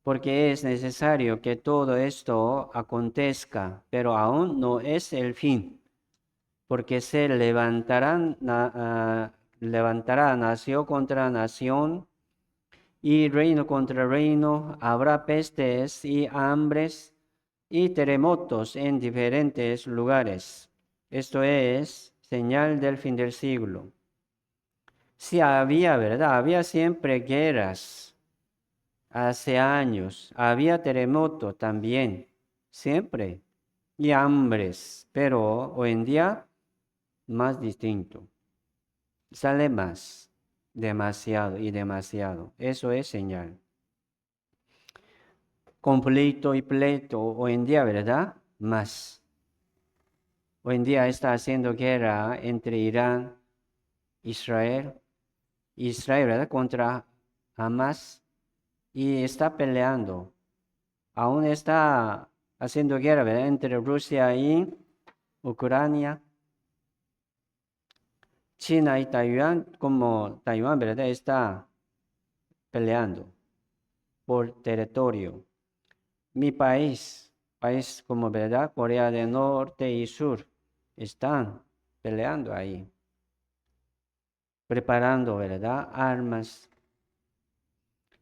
porque es necesario que todo esto acontezca, pero aún no es el fin, porque se levantará nación contra nación y reino contra reino, habrá pestes y hambres y terremotos en diferentes lugares. Esto es señal del fin del siglo. Sí, había, ¿verdad? Había siempre guerras. Hace años había terremoto también, siempre. y hambres, pero hoy en día más distinto. Sale más, demasiado y demasiado. Eso es señal. Conflicto y pleito hoy en día, ¿verdad? Más. Hoy en día está haciendo guerra entre Irán, Israel, ¿verdad? Contra Hamas y está peleando. Aún está haciendo guerra, ¿verdad? Entre Rusia y Ucrania. China y Taiwán, como Taiwán, ¿verdad? Está peleando por territorio. Mi país como, ¿verdad? Corea del Norte y Sur, están peleando ahí, preparando, ¿verdad? Armas.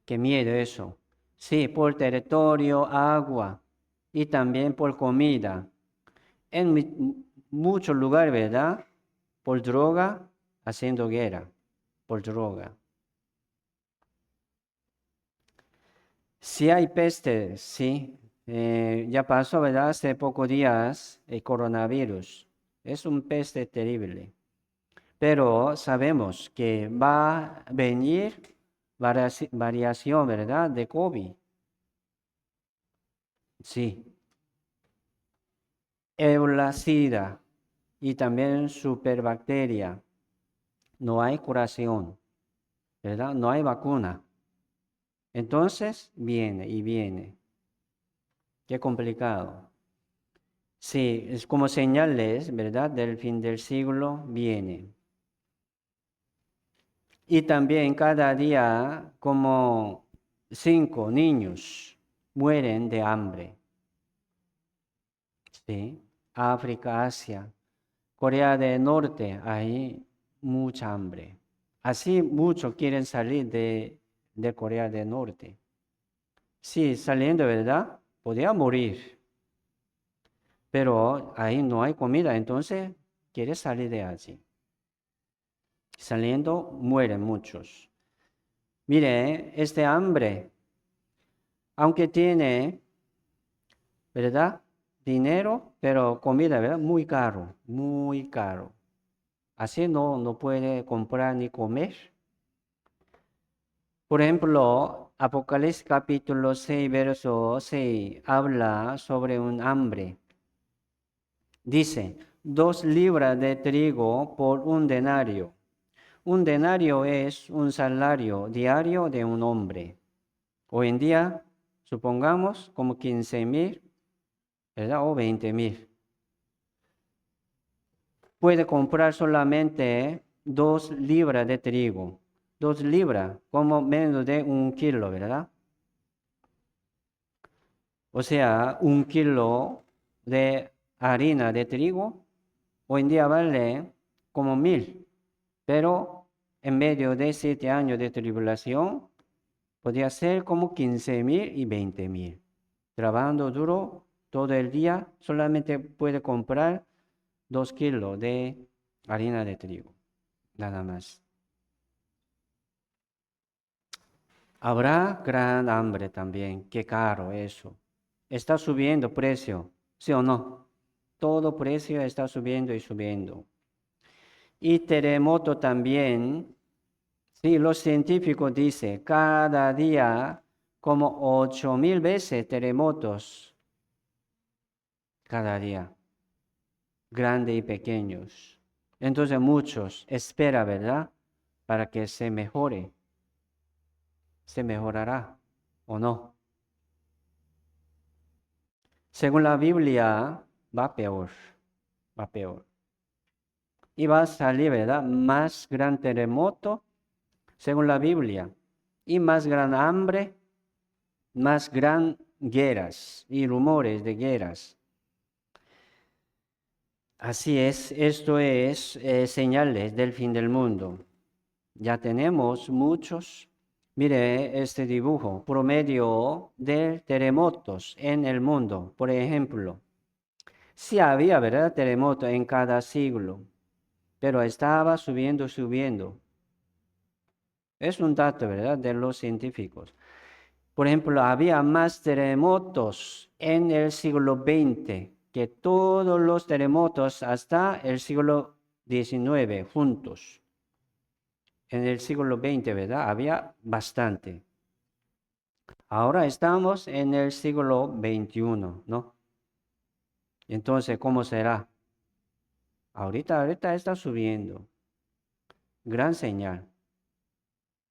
Qué miedo eso. Sí, por territorio, agua y también por comida. En muchos lugares, ¿verdad? Por droga, haciendo guerra, por droga. Sí hay peste, sí. Ya pasó, ¿verdad? Hace pocos días el coronavirus. Es un peste terrible. Pero sabemos que va a venir variación, ¿verdad? De COVID. Sí. Ébola, SIDA y también superbacteria. No hay curación, ¿verdad? No hay vacuna. Entonces viene y viene. Qué complicado. Sí, es como señales, ¿verdad? Del fin del siglo viene. Y también cada día como 5 niños mueren de hambre. Sí, África, Asia, Corea del Norte, hay mucha hambre. Así muchos quieren salir de Corea del Norte. Sí, saliendo, ¿verdad? Podría morir, pero ahí no hay comida, entonces quiere salir de allí. Saliendo, mueren muchos. Mire, este hambre, aunque tiene, ¿verdad? Dinero, pero comida, ¿verdad? Muy caro, muy caro. Así no puede comprar ni comer. Por ejemplo, Apocalipsis capítulo 6, verso 6, habla sobre un hambre. Dice, 2 libras de trigo por un denario. Un denario es un salario diario de un hombre. Hoy en día, supongamos como 15,000, ¿verdad? O 20,000. Puede comprar solamente 2 libras de trigo. 2 libras, como menos de 1 kilo, ¿verdad? O sea, 1 kilo de harina de trigo hoy en día vale como 1,000, pero en medio de 7 años de tribulación podría ser como 15,000 y 20,000. Trabajando duro todo el día, solamente puede comprar 2 kilos de harina de trigo, nada más. Habrá gran hambre también, qué caro eso. Está subiendo precio, ¿sí o no? Todo precio está subiendo y subiendo. Y terremoto también, sí, los científicos dicen, cada día como 8,000 veces terremotos, cada día, grandes y pequeños. Entonces muchos espera, ¿verdad? Para que se mejore. ¿Se mejorará o no? Según la Biblia, va peor, va peor. Y va a salir, ¿verdad? Más gran terremoto, según la Biblia, y más gran hambre, más gran guerras y rumores de guerras. Así es, esto es señales del fin del mundo. Ya tenemos muchos. Mire este dibujo, promedio de terremotos en el mundo. Por ejemplo, sí había, ¿verdad? Terremoto en cada siglo, pero estaba subiendo, subiendo. Es un dato, ¿verdad? De los científicos. Por ejemplo, había más terremotos en el siglo XX que todos los terremotos hasta el siglo XIX juntos. En el siglo XX, ¿verdad? Había bastante. Ahora estamos en el siglo XXI, ¿no? Entonces, ¿cómo será? Ahorita está subiendo. Gran señal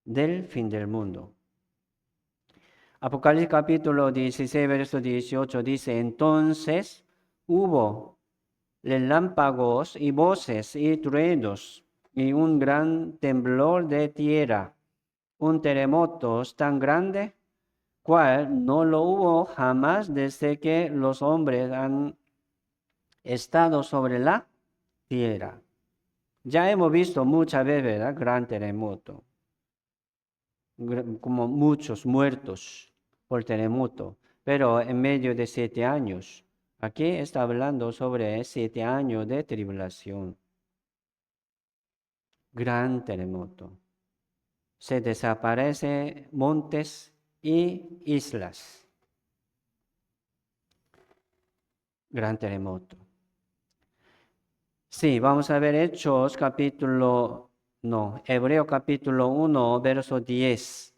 del fin del mundo. Apocalipsis capítulo 16, verso 18 dice, entonces hubo relámpagos y voces y truenos y un gran temblor de tierra, un terremoto tan grande, cual no lo hubo jamás desde que los hombres han estado sobre la tierra. Ya hemos visto muchas veces, ¿verdad? Gran terremoto, como muchos muertos por terremoto, pero en medio de 7 años. Aquí está hablando sobre 7 años de tribulación. Gran terremoto. Se desaparecen montes y islas. Gran terremoto. Sí, vamos a ver Hebreo capítulo 1, verso 10.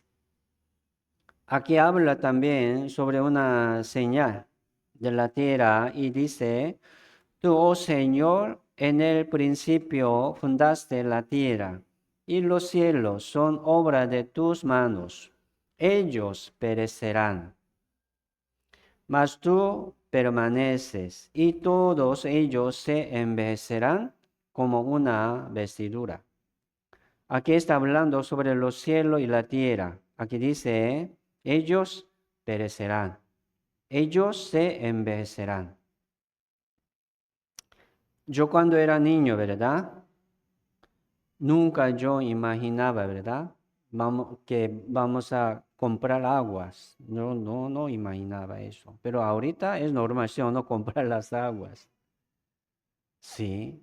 Aquí habla también sobre una señal de la tierra y dice, tú, oh Señor, en el principio fundaste la tierra y los cielos son obra de tus manos. Ellos perecerán, mas tú permaneces y todos ellos se envejecerán como una vestidura. Aquí está hablando sobre los cielos y la tierra. Aquí dice, ellos perecerán, ellos se envejecerán. Yo cuando era niño, ¿verdad? Nunca yo imaginaba, ¿verdad? Que vamos a comprar aguas. No imaginaba eso. Pero ahorita es normal, ¿sí o no? Comprar las aguas. Sí.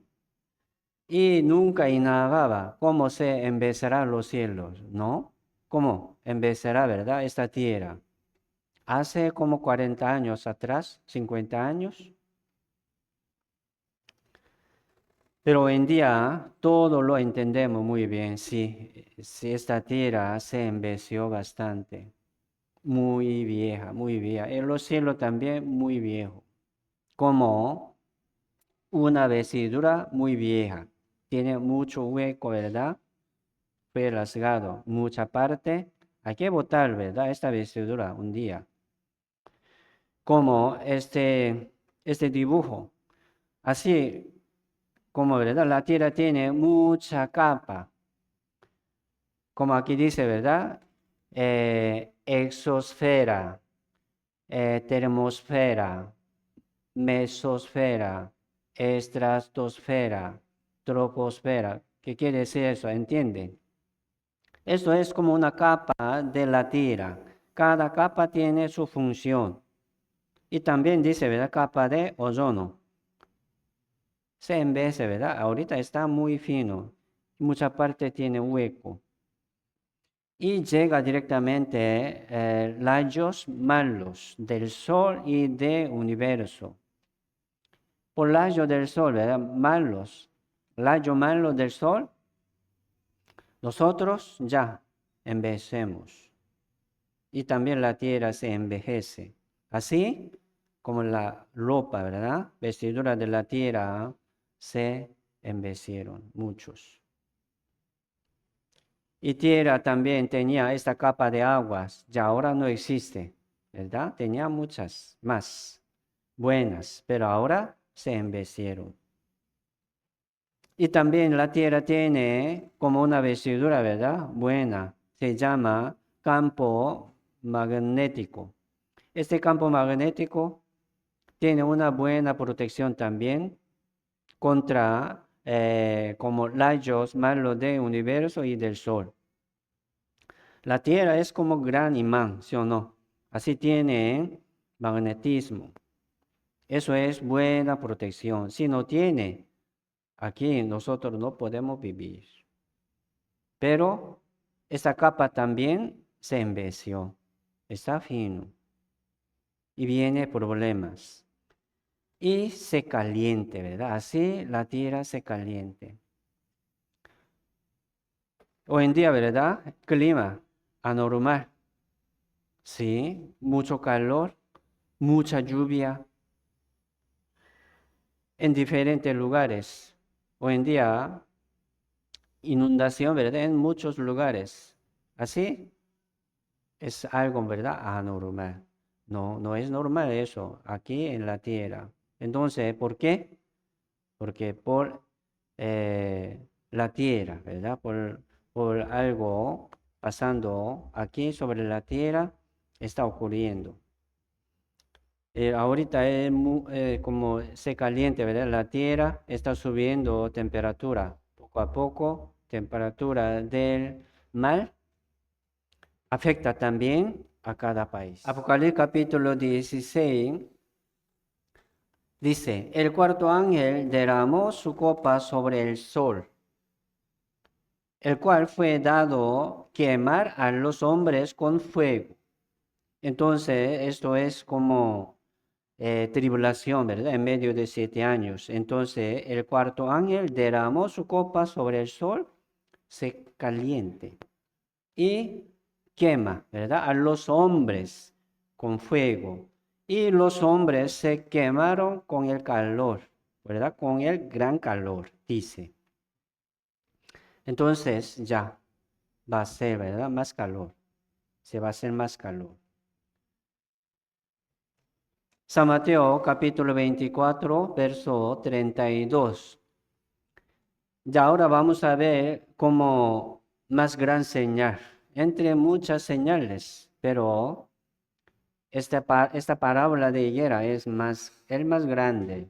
Y nunca imaginaba cómo se empezarán los cielos, ¿no? ¿Cómo empezará, verdad? Esta tierra. Hace como 40 años atrás, 50 años. Pero hoy en día todo lo entendemos muy bien. Sí, esta tierra se envejeció bastante. Muy vieja, muy vieja. En los cielos también muy viejo. Como una vestidura muy vieja. Tiene mucho hueco, ¿verdad? Fue rasgado. Mucha parte. Hay que botar, ¿verdad? Esta vestidura un día. Como este dibujo. Así como, ¿verdad? La tierra tiene mucha capa. Como aquí dice, ¿verdad? Exosfera, termosfera, mesosfera, estratosfera, troposfera. ¿Qué quiere decir eso? ¿Entienden? Esto es como una capa de la tierra. Cada capa tiene su función. Y también dice, ¿verdad? Capa de ozono. Se envejece, ¿verdad? Ahorita está muy fino. Mucha parte tiene hueco. Y llega directamente rayos malos del Sol y del universo. Por rayos del Sol, ¿verdad? Malos. Rayo malo del Sol, nosotros ya envejecemos. Y también la tierra se envejece. Así como la ropa, ¿verdad? Vestidura de la tierra se envejecieron muchos. Y tierra también tenía esta capa de aguas, ya ahora no existe, ¿verdad? Tenía muchas más buenas, pero ahora se envejecieron. Y también la tierra tiene como una vestidura, ¿verdad? Buena, se llama campo magnético. Este campo magnético tiene una buena protección también contra como rayos malos del universo y del sol. La Tierra es como gran imán, ¿sí o no? Así tiene magnetismo. Eso es buena protección. Si no tiene, aquí nosotros no podemos vivir. Pero esta capa también se envejeció. Está fino. Y viene problemas. y se caliente, ¿verdad? Así la tierra se caliente. Hoy en día, ¿verdad? Clima anormal. Sí, mucho calor, mucha lluvia en diferentes lugares. Hoy en día, inundación, ¿verdad? En muchos lugares. Así es algo, ¿verdad? Anormal. No, no es normal eso aquí en la tierra. Entonces, ¿por qué? Porque por la tierra, ¿verdad? Por algo pasando aquí sobre la tierra está ocurriendo. Ahorita es como se caliente, ¿verdad? La tierra está subiendo temperatura poco a poco, temperatura del mar afecta también a cada país. Apocalipsis capítulo 16 dice, el cuarto ángel derramó su copa sobre el sol, el cual fue dado quemar a los hombres con fuego. Entonces, esto es como tribulación, ¿verdad? En medio de 7 años. Entonces, el cuarto ángel derramó su copa sobre el sol, se caliente y quema, ¿verdad? A los hombres con fuego. Y los hombres se quemaron con el calor, ¿verdad? Con el gran calor, dice. Entonces, ya va a ser, ¿verdad? Más calor. Se va a hacer más calor. San Mateo capítulo 24, verso 32. Ya ahora vamos a ver como más gran señal, entre muchas señales, pero esta parábola de higuera es el más grande.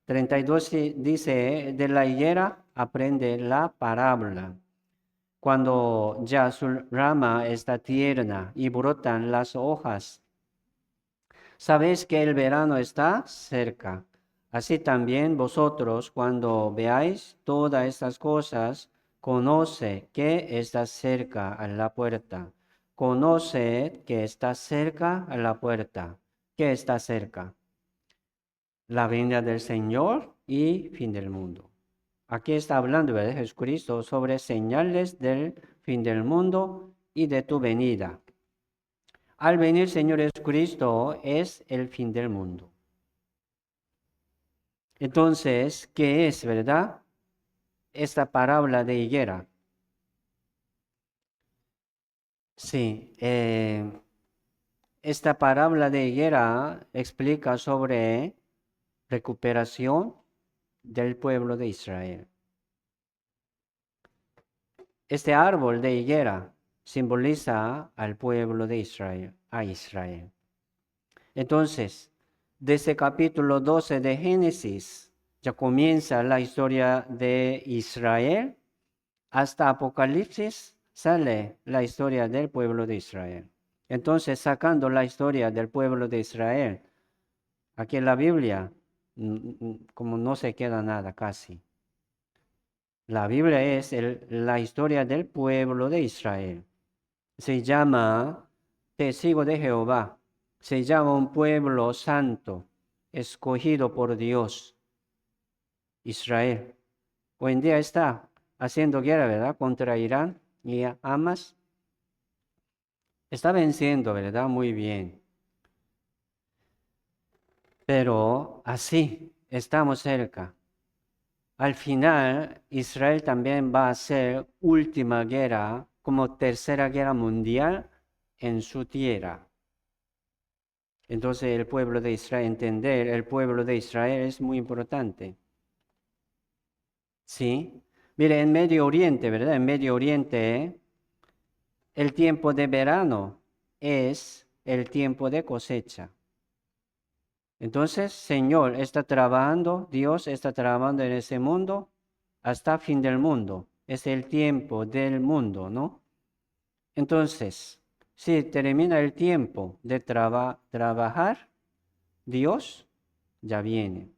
32 dice, de la higuera aprende la parábola. Cuando ya su rama está tierna y brotan las hojas, sabéis que el verano está cerca. Así también vosotros, cuando veáis todas estas cosas, conoce que está cerca a la puerta. Conoce que está cerca a la puerta. ¿Qué está cerca? La venida del Señor y fin del mundo. Aquí está hablando, ¿verdad? Jesucristo sobre señales del fin del mundo y de tu venida. Al venir Señor Jesucristo es el fin del mundo. Entonces, ¿qué es, verdad? Esta parábola de higuera. Sí, esta parábola de higuera explica sobre recuperación del pueblo de Israel. Este árbol de higuera simboliza al pueblo de Israel, a Israel. Entonces, desde capítulo 12 de Génesis ya comienza la historia de Israel. Hasta Apocalipsis sale la historia del pueblo de Israel. Entonces, sacando la historia del pueblo de Israel, aquí en la Biblia, como no se queda nada casi. La Biblia es la historia del pueblo de Israel. Se llama testigo de Jehová. Se llama un pueblo santo, escogido por Dios, Israel. Hoy en día está haciendo guerra, ¿verdad? Contra Irán y Hamas. Está venciendo, ¿verdad? Muy bien. Pero así estamos cerca. Al final, Israel también va a hacer última guerra, como tercera guerra mundial en su tierra. Entonces el pueblo de Israel, entender el pueblo de Israel es muy importante. ¿Sí? Mire, en Medio Oriente, ¿verdad? En Medio Oriente, el tiempo de verano es el tiempo de cosecha. Entonces, Señor está trabajando, Dios está trabajando en ese mundo hasta fin del mundo. Es el tiempo del mundo, ¿no? Entonces, si termina el tiempo de trabajar, Dios ya viene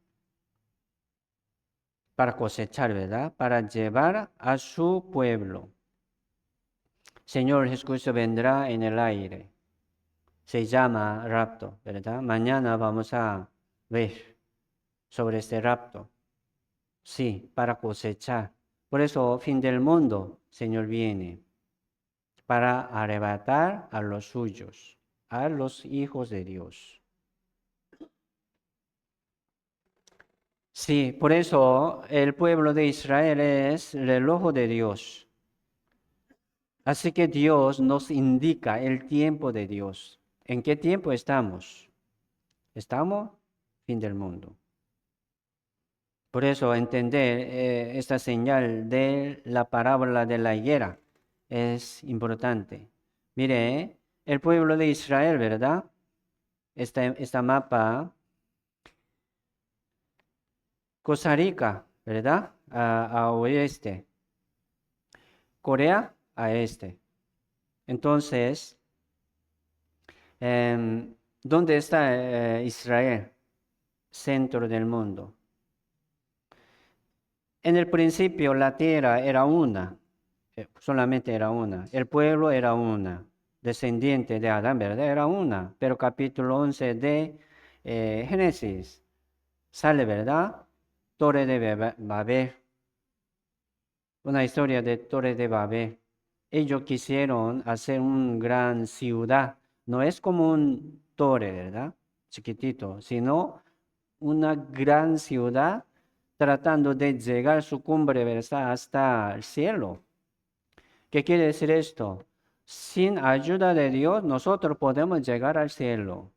para cosechar, ¿verdad? Para llevar a su pueblo. Señor Jesucristo vendrá en el aire. Se llama rapto, ¿verdad? Mañana vamos a ver sobre este rapto. Sí, para cosechar. Por eso, fin del mundo, Señor viene para arrebatar a los suyos, a los hijos de Dios. Sí, por eso el pueblo de Israel es el reloj de Dios. Así que Dios nos indica el tiempo de Dios. ¿En qué tiempo estamos? Estamos fin del mundo. Por eso entender esta señal de la parábola de la higuera es importante. Mire, el pueblo de Israel, ¿verdad? Esta mapa, Costa Rica, ¿verdad? A oeste. Corea a este. Entonces, ¿dónde está Israel? Centro del mundo. En el principio la tierra era una, solamente era una. El pueblo era una, descendiente de Adán, ¿verdad? Era una. Pero capítulo 11 de Génesis sale, ¿verdad? Torre de Babel. Una historia de Torre de Babel. Ellos quisieron hacer una gran ciudad. No es como un torre, ¿verdad? Chiquitito, sino una gran ciudad tratando de llegar a su cumbre, ¿verdad? Hasta el cielo. ¿Qué quiere decir esto? Sin ayuda de Dios, nosotros podemos llegar al cielo.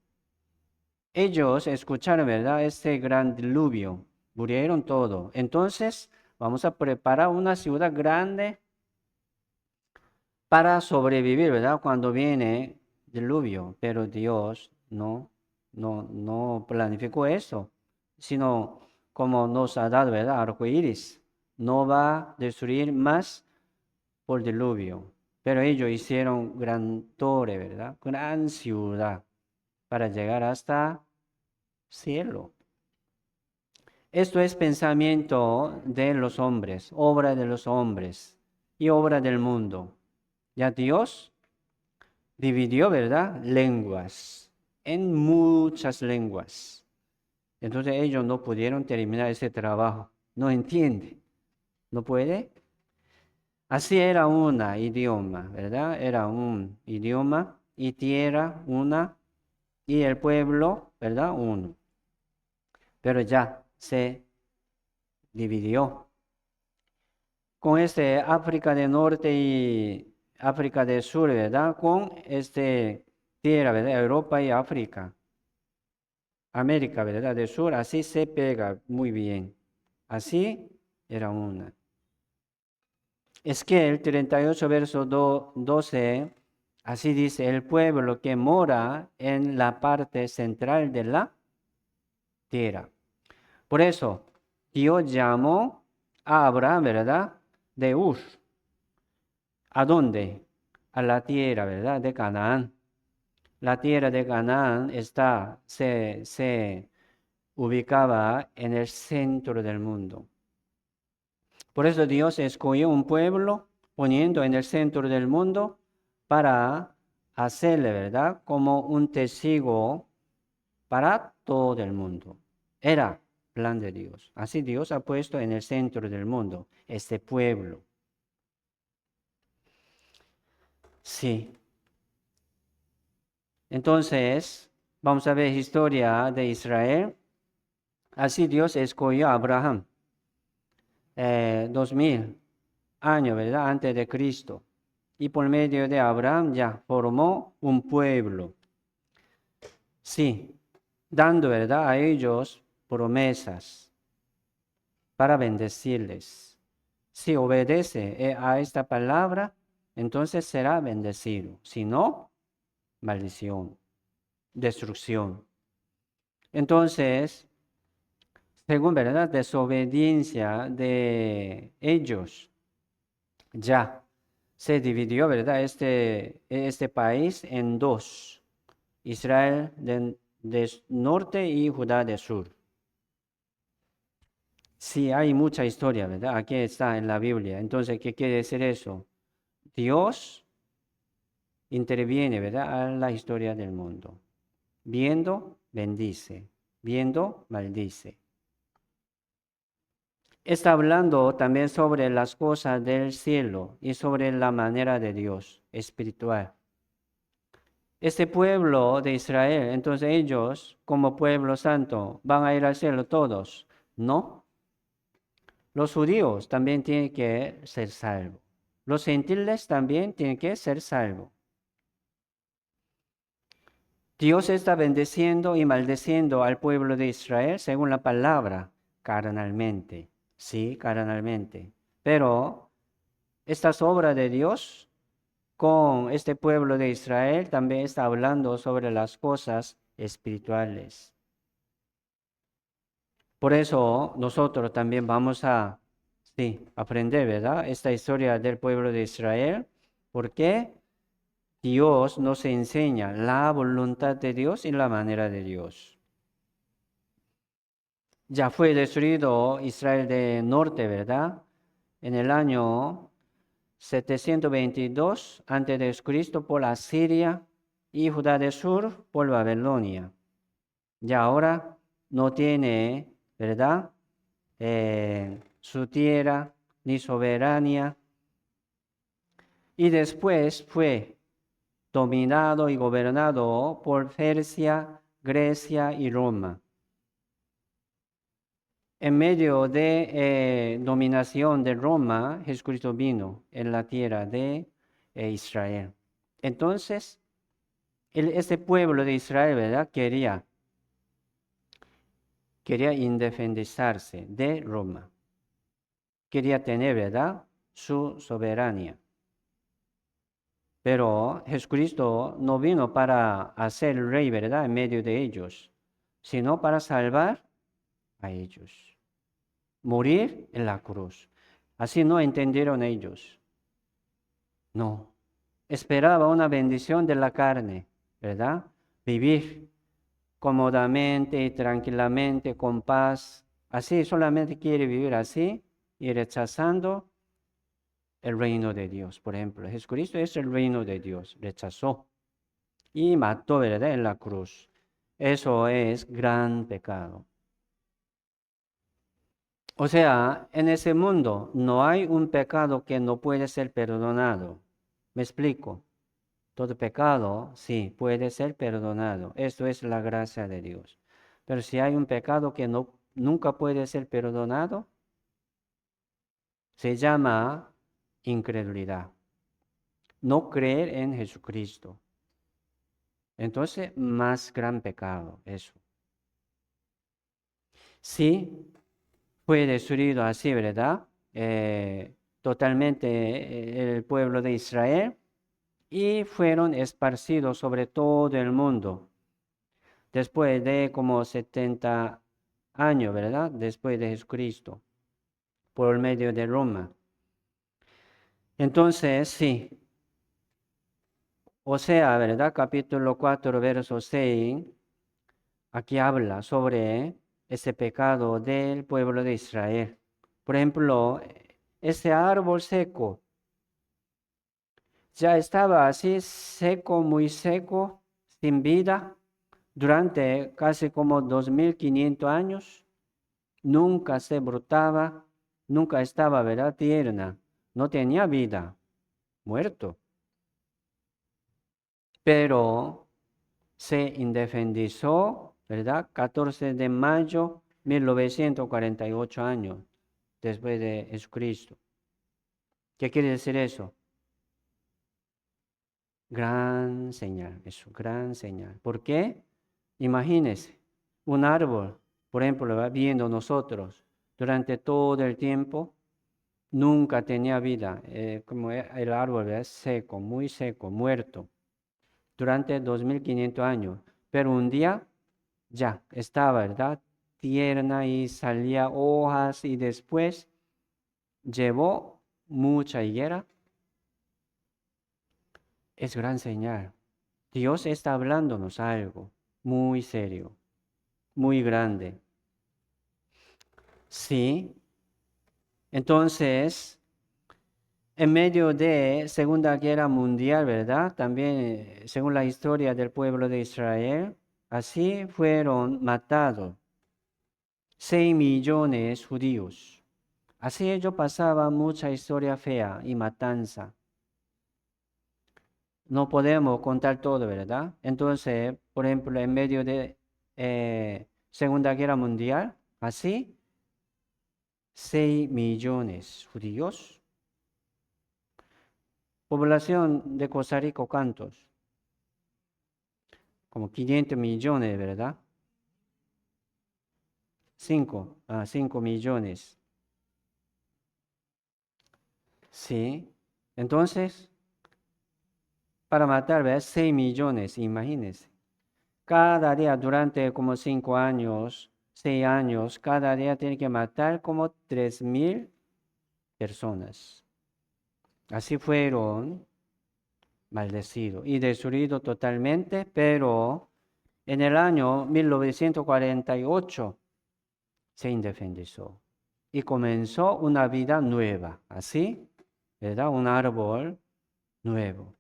Ellos escucharon, ¿verdad? Este gran diluvio, murieron todos. Entonces, vamos a preparar una ciudad grande para sobrevivir, ¿verdad? Cuando viene diluvio, pero Dios no planificó eso, sino como nos ha dado, ¿verdad? Arco iris, no va a destruir más por diluvio, pero ellos hicieron gran torre, ¿verdad? Gran ciudad para llegar hasta cielo. Esto es pensamiento de los hombres, obra de los hombres y obra del mundo. Ya Dios dividió, ¿verdad? Lenguas, en muchas lenguas. Entonces ellos no pudieron terminar ese trabajo. No entiende. ¿No puede? Así era un idioma, ¿verdad? Era un idioma y tierra una y el pueblo, ¿verdad? Uno. Pero ya se dividió. Con este África del Norte y África del Sur, ¿verdad? Con este tierra, ¿verdad? Europa y África. América, ¿verdad? Del Sur, así se pega muy bien. Así era una. Es que el 38 verso 12, así dice, el pueblo que mora en la parte central de la tierra. Por eso, Dios llamó a Abraham, ¿verdad? De Ur. ¿A dónde? A la tierra, ¿verdad? De Canaán. La tierra de Canaán se ubicaba en el centro del mundo. Por eso Dios escogió un pueblo poniendo en el centro del mundo para hacerle, ¿verdad? Como un testigo para todo el mundo. Era plan de Dios. Así Dios ha puesto en el centro del mundo este pueblo. Sí. Entonces, vamos a ver historia de Israel. Así Dios escogió a Abraham. 2000 años, ¿verdad? Antes de Cristo. Y por medio de Abraham ya formó un pueblo. Sí, dando, ¿verdad? A ellos promesas para bendecirles. Si obedece a esta palabra, entonces será bendecido. Si no, maldición, destrucción. Entonces, según, ¿verdad? Desobediencia de ellos, ya se dividió, ¿verdad? Este país en dos. Israel de norte y Judá de sur. Sí, hay mucha historia, ¿verdad? Aquí está en la Biblia. Entonces, ¿qué quiere decir eso? Dios interviene, ¿verdad? A la historia del mundo. Viendo, bendice. viendo, maldice. Está hablando también sobre las cosas del cielo y sobre la manera de Dios espiritual. Este pueblo de Israel, entonces ellos, como pueblo santo, van a ir al cielo todos. No. Los judíos también tienen que ser salvos. Los gentiles también tienen que ser salvos. Dios está bendeciendo y maldeciendo al pueblo de Israel según la palabra, carnalmente. Sí, carnalmente. Pero estas obras de Dios con este pueblo de Israel también está hablando sobre las cosas espirituales. Por eso nosotros también vamos a aprender, ¿verdad? Esta historia del pueblo de Israel. ¿Por qué? Dios nos enseña la voluntad de Dios y la manera de Dios. Ya fue destruido Israel del norte, ¿verdad? En el año 722 a.C. por Asiria y Judá del sur por Babilonia. Ya ahora no tiene, ¿verdad? Su tierra ni soberanía. Y después fue dominado y gobernado por Persia, Grecia y Roma. En medio de dominación de Roma, Jesucristo vino en la tierra de Israel. Entonces, este pueblo de Israel, ¿verdad? Quería independizarse de Roma. Quería tener, ¿verdad? Su soberanía. Pero Jesucristo no vino para hacer rey, ¿verdad? En medio de ellos, sino para salvar a ellos. Morir en la cruz. Así no entendieron ellos. No. Esperaba una bendición de la carne, ¿verdad? Vivir cómodamente y tranquilamente, con paz. Así solamente quiere vivir así y rechazando el reino de Dios. Por ejemplo, Jesucristo es el reino de Dios. Rechazó y mató, ¿verdad? En la cruz. Eso es gran pecado. O sea, en ese mundo no hay un pecado que no puede ser perdonado. ¿Me explico? Todo pecado, sí, puede ser perdonado. Esto es la gracia de Dios. Pero si hay un pecado que nunca puede ser perdonado, se llama incredulidad. No creer en Jesucristo. Entonces, más gran pecado, eso. Sí, fue destruido así, ¿verdad? Totalmente el pueblo de Israel y fueron esparcidos sobre todo el mundo. Después de como 70 años, ¿verdad? Después de Jesucristo, por medio de Roma. Entonces, sí. O sea, ¿verdad? Capítulo 4, verso 6, aquí habla sobre ese pecado del pueblo de Israel. Por ejemplo, ese árbol seco ya estaba así seco, muy seco, sin vida, durante casi como 2500 años. Nunca se brotaba, nunca estaba, ¿verdad? Tierna, no tenía vida, muerto. Pero se independizó, ¿verdad? 14 de mayo 1948 años después de Jesucristo. ¿Qué quiere decir eso? Gran señal, eso, gran señal. ¿Por qué? Imagínense, un árbol, por ejemplo, va viendo nosotros durante todo el tiempo, nunca tenía vida, como el árbol es seco, muy seco, muerto, durante 2500 años. Pero un día ya estaba, ¿verdad? Tierna y salía hojas y después llevó mucha higuera. Es gran señal. Dios está hablándonos algo muy serio, muy grande. Sí. Entonces, en medio de Segunda Guerra Mundial, ¿verdad? También, según la historia del pueblo de Israel, Así fueron matados 6 millones judíos. Así ellos pasaban mucha historia fea y matanza. No podemos contar todo, ¿verdad? Entonces, por ejemplo, en medio de Segunda Guerra Mundial, así, 6 millones judíos. Población de Costa Rica, ¿cuántos? Como 500 millones, ¿verdad? 5 millones. Sí. Entonces, para matar, ¿verdad? 6 millones, imagínense. Cada día, durante como 5 años, 6 años, cada día tiene que matar como 3.000 personas. Así fueron maldecidos y destruidos totalmente, pero en el año 1948 se independizó y comenzó una vida nueva, así, ¿verdad? Un árbol nuevo.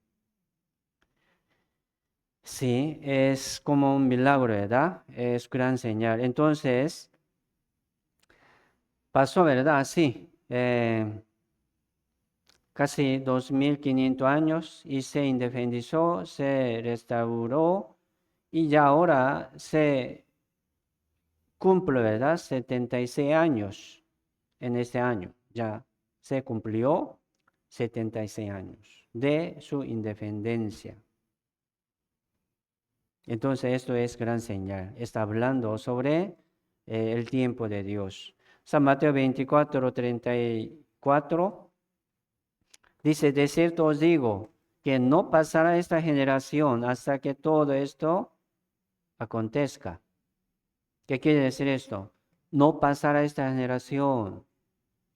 Sí, es como un milagro, ¿verdad? Es gran señal. Entonces, pasó, ¿verdad? Sí, casi 2.500 años y se independizó, se restauró y ya ahora se cumple, ¿verdad? 76 años en este año. Ya se cumplió 76 años de su independencia. Entonces esto es gran señal. Está hablando sobre el tiempo de Dios. San Mateo 24:34 dice, de cierto os digo que no pasará esta generación hasta que todo esto acontezca. ¿Qué quiere decir esto? No pasará esta generación.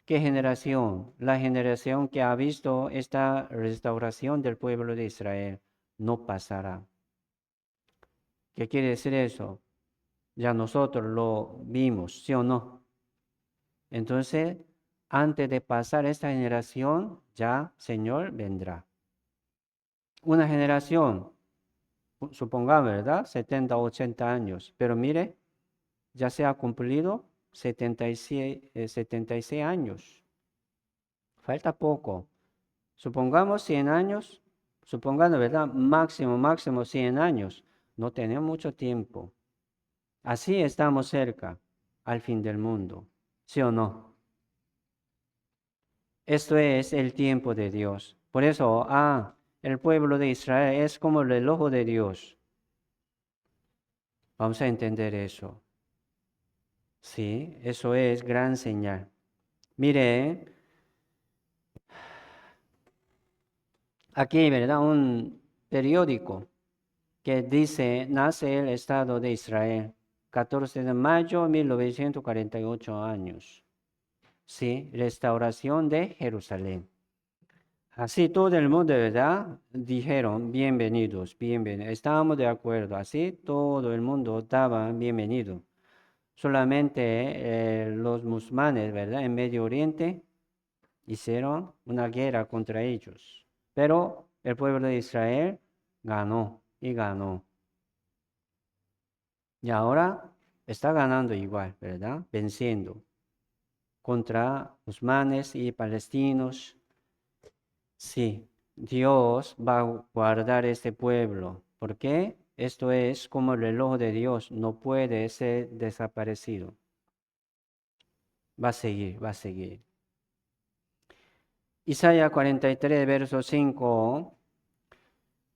¿Qué generación? La generación que ha visto esta restauración del pueblo de Israel. No pasará. ¿Qué quiere decir eso? Ya nosotros lo vimos, ¿sí o no? Entonces, antes de pasar esta generación, ya Señor vendrá. Una generación, supongamos, ¿verdad? 70, 80 años, pero mire, ya se ha cumplido 76 años. Falta poco. Supongamos 100 años, supongando, ¿verdad? Máximo 100 años. No tenemos mucho tiempo. Así estamos cerca al fin del mundo, ¿sí o no? Esto es el tiempo de Dios. Por eso, el pueblo de Israel es como el ojo de Dios. Vamos a entender eso. Sí, eso es gran señal. Mire, aquí, ¿verdad? Un periódico que dice, nace el Estado de Israel, 14 de mayo de 1948 años. Sí, restauración de Jerusalén. Así todo el mundo, ¿verdad? Dijeron, bienvenidos, bienvenidos. Estábamos de acuerdo, así todo el mundo estaba bienvenido. Solamente los musulmanes, ¿verdad? En Medio Oriente hicieron una guerra contra ellos. Pero el pueblo de Israel ganó y ganó. Y ahora está ganando igual, ¿verdad? Venciendo contra musulmanes y palestinos. Sí, Dios va a guardar este pueblo. ¿Por qué? Esto es como el reloj de Dios, no puede ser desaparecido. Va a seguir, va a seguir. Isaías 43, verso 5.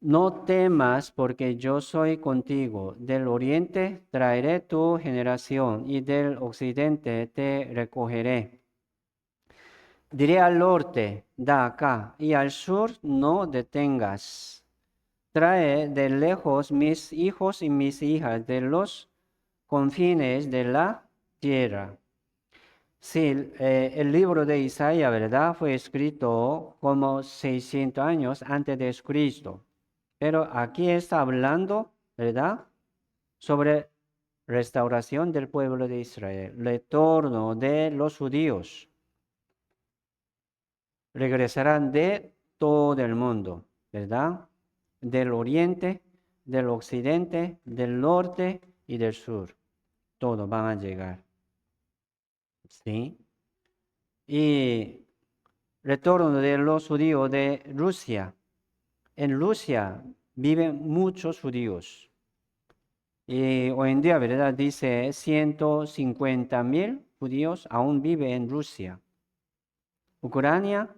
No temas porque yo soy contigo. Del oriente traeré tu generación y del occidente te recogeré. Diré al norte, da acá, y al sur no detengas. Trae de lejos mis hijos y mis hijas de los confines de la tierra. Sí, el libro de Isaías, ¿verdad? Fue escrito como 600 años antes de Cristo. Pero aquí está hablando, ¿verdad? Sobre restauración del pueblo de Israel, retorno de los judíos. Regresarán de todo el mundo, ¿verdad? Del oriente del occidente, del norte y del sur. Todos van a llegar. ¿Sí? Y retorno de los judíos de Rusia. En Rusia viven muchos judíos. Y hoy en día, ¿verdad? Dice 150.000 judíos aún viven en Rusia. Ucrania,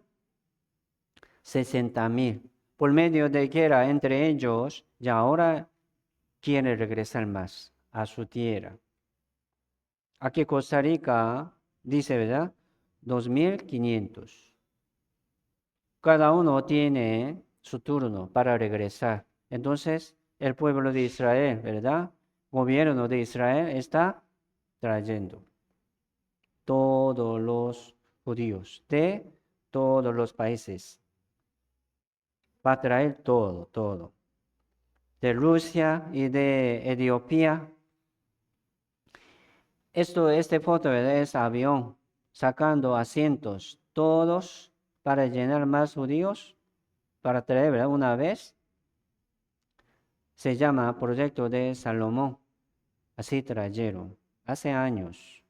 60.000. Por medio de guerra entre ellos, ya ahora quieren regresar más a su tierra. Aquí Costa Rica dice, ¿verdad? 2.500. Cada uno tiene su turno para regresar. Entonces, el pueblo de Israel, ¿verdad? Gobierno de Israel está trayendo todos los judíos de todos los países. Va a traer todo. De Rusia y de Etiopía. Este foto, ¿verdad? Es avión sacando asientos, todos para llenar más judíos, para traer, ¿verdad? Una vez. Se llama Proyecto de Salomón. Así trajeron, hace años.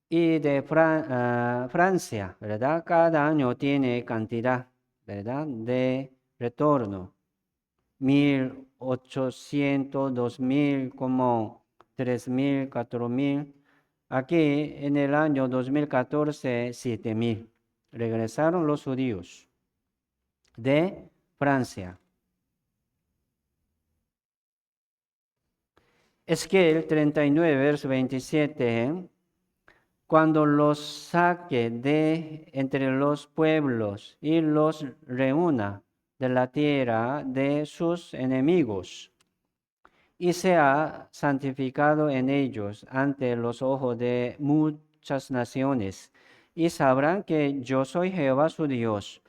Y de Francia, ¿verdad? Cada año tiene cantidad, ¿verdad? De retorno. 1.800, 2.000, como 3.000, 4.000. Aquí en el año 2014, 7.000. Regresaron los judíos de Francia. Esquel 39, verso 27. Cuando los saque de entre los pueblos y los reúna de la tierra de sus enemigos, y sea santificado en ellos ante los ojos de muchas naciones, y sabrán que yo soy Jehová su Dios,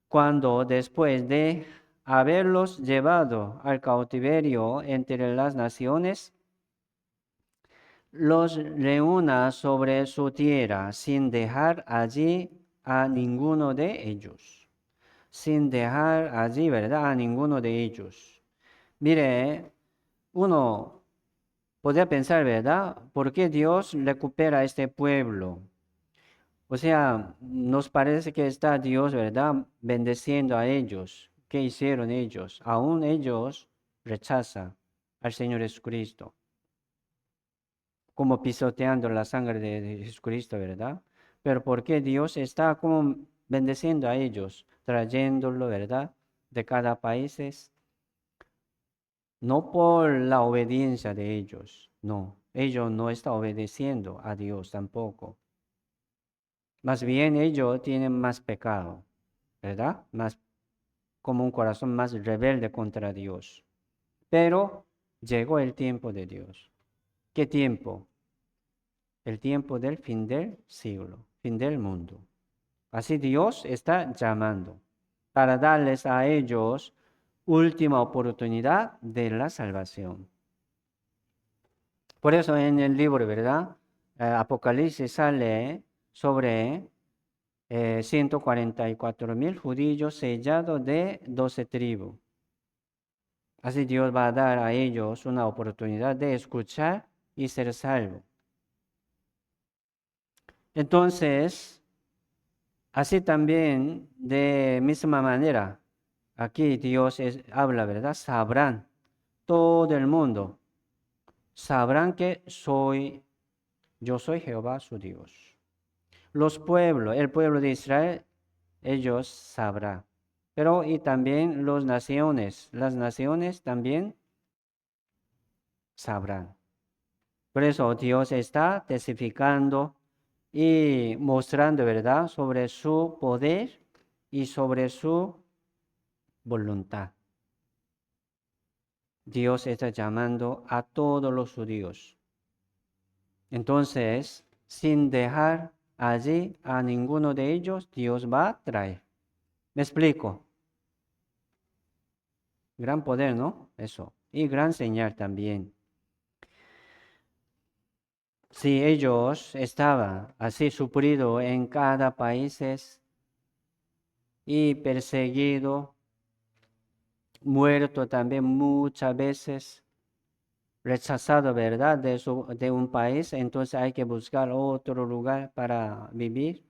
cuando después de haberlos llevado al cautiverio entre las naciones, los reúna sobre su tierra sin dejar allí a ninguno de ellos. Sin dejar allí, ¿verdad? A ninguno de ellos. Mire, uno podría pensar, ¿verdad? ¿Por qué Dios recupera a este pueblo? O sea, nos parece que está Dios, ¿verdad? Bendeciendo a ellos. ¿Qué hicieron ellos? Aún ellos rechazan al Señor Jesucristo, como pisoteando la sangre de Jesucristo, ¿verdad? Pero ¿por qué Dios está como bendeciendo a ellos, trayéndolo, ¿verdad? De cada país? No por la obediencia de ellos, no. Ellos no están obedeciendo a Dios tampoco. Más bien ellos tienen más pecado, ¿verdad? Más como un corazón más rebelde contra Dios. Pero llegó el tiempo de Dios. ¿Qué tiempo? El tiempo del fin del siglo, fin del mundo. Así Dios está llamando para darles a ellos última oportunidad de la salvación. Por eso en el libro, ¿verdad? Apocalipsis sale sobre 144.000 judíos sellados de 12 tribus. Así Dios va a dar a ellos una oportunidad de escuchar y ser salvo. Entonces, así también, de misma manera, aquí Dios habla, ¿verdad? Sabrán, todo el mundo, sabrán que yo soy Jehová su Dios. Los pueblos, el pueblo de Israel, ellos sabrán. Pero y también las naciones también sabrán. Por eso Dios está testificando y mostrando, ¿verdad?, sobre su poder y sobre su voluntad. Dios está llamando a todos los judíos. Entonces, sin dejar allí a ninguno de ellos, Dios va a traer. ¿Me explico? Gran poder, ¿no? Eso. Y gran señal también. Si ellos estaban así supridos en cada país y perseguidos, muerto también muchas veces, rechazado, ¿verdad? De un país, entonces hay que buscar otro lugar para vivir.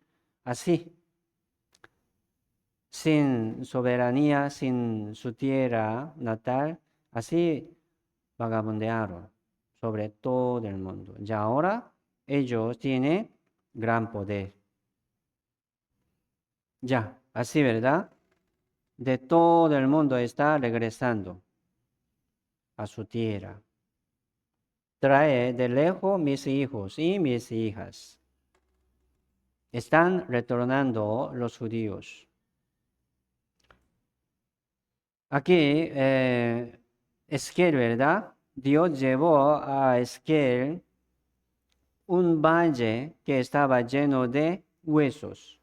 Así, sin soberanía, sin su tierra natal, así vagabundearon sobre todo el mundo. Y ahora ellos tienen gran poder. Ya, así, ¿verdad? De todo el mundo está regresando a su tierra. Trae de lejos mis hijos y mis hijas. Están retornando los judíos. Aquí, Esquel, ¿verdad? Dios llevó a Esquel un valle que estaba lleno de huesos.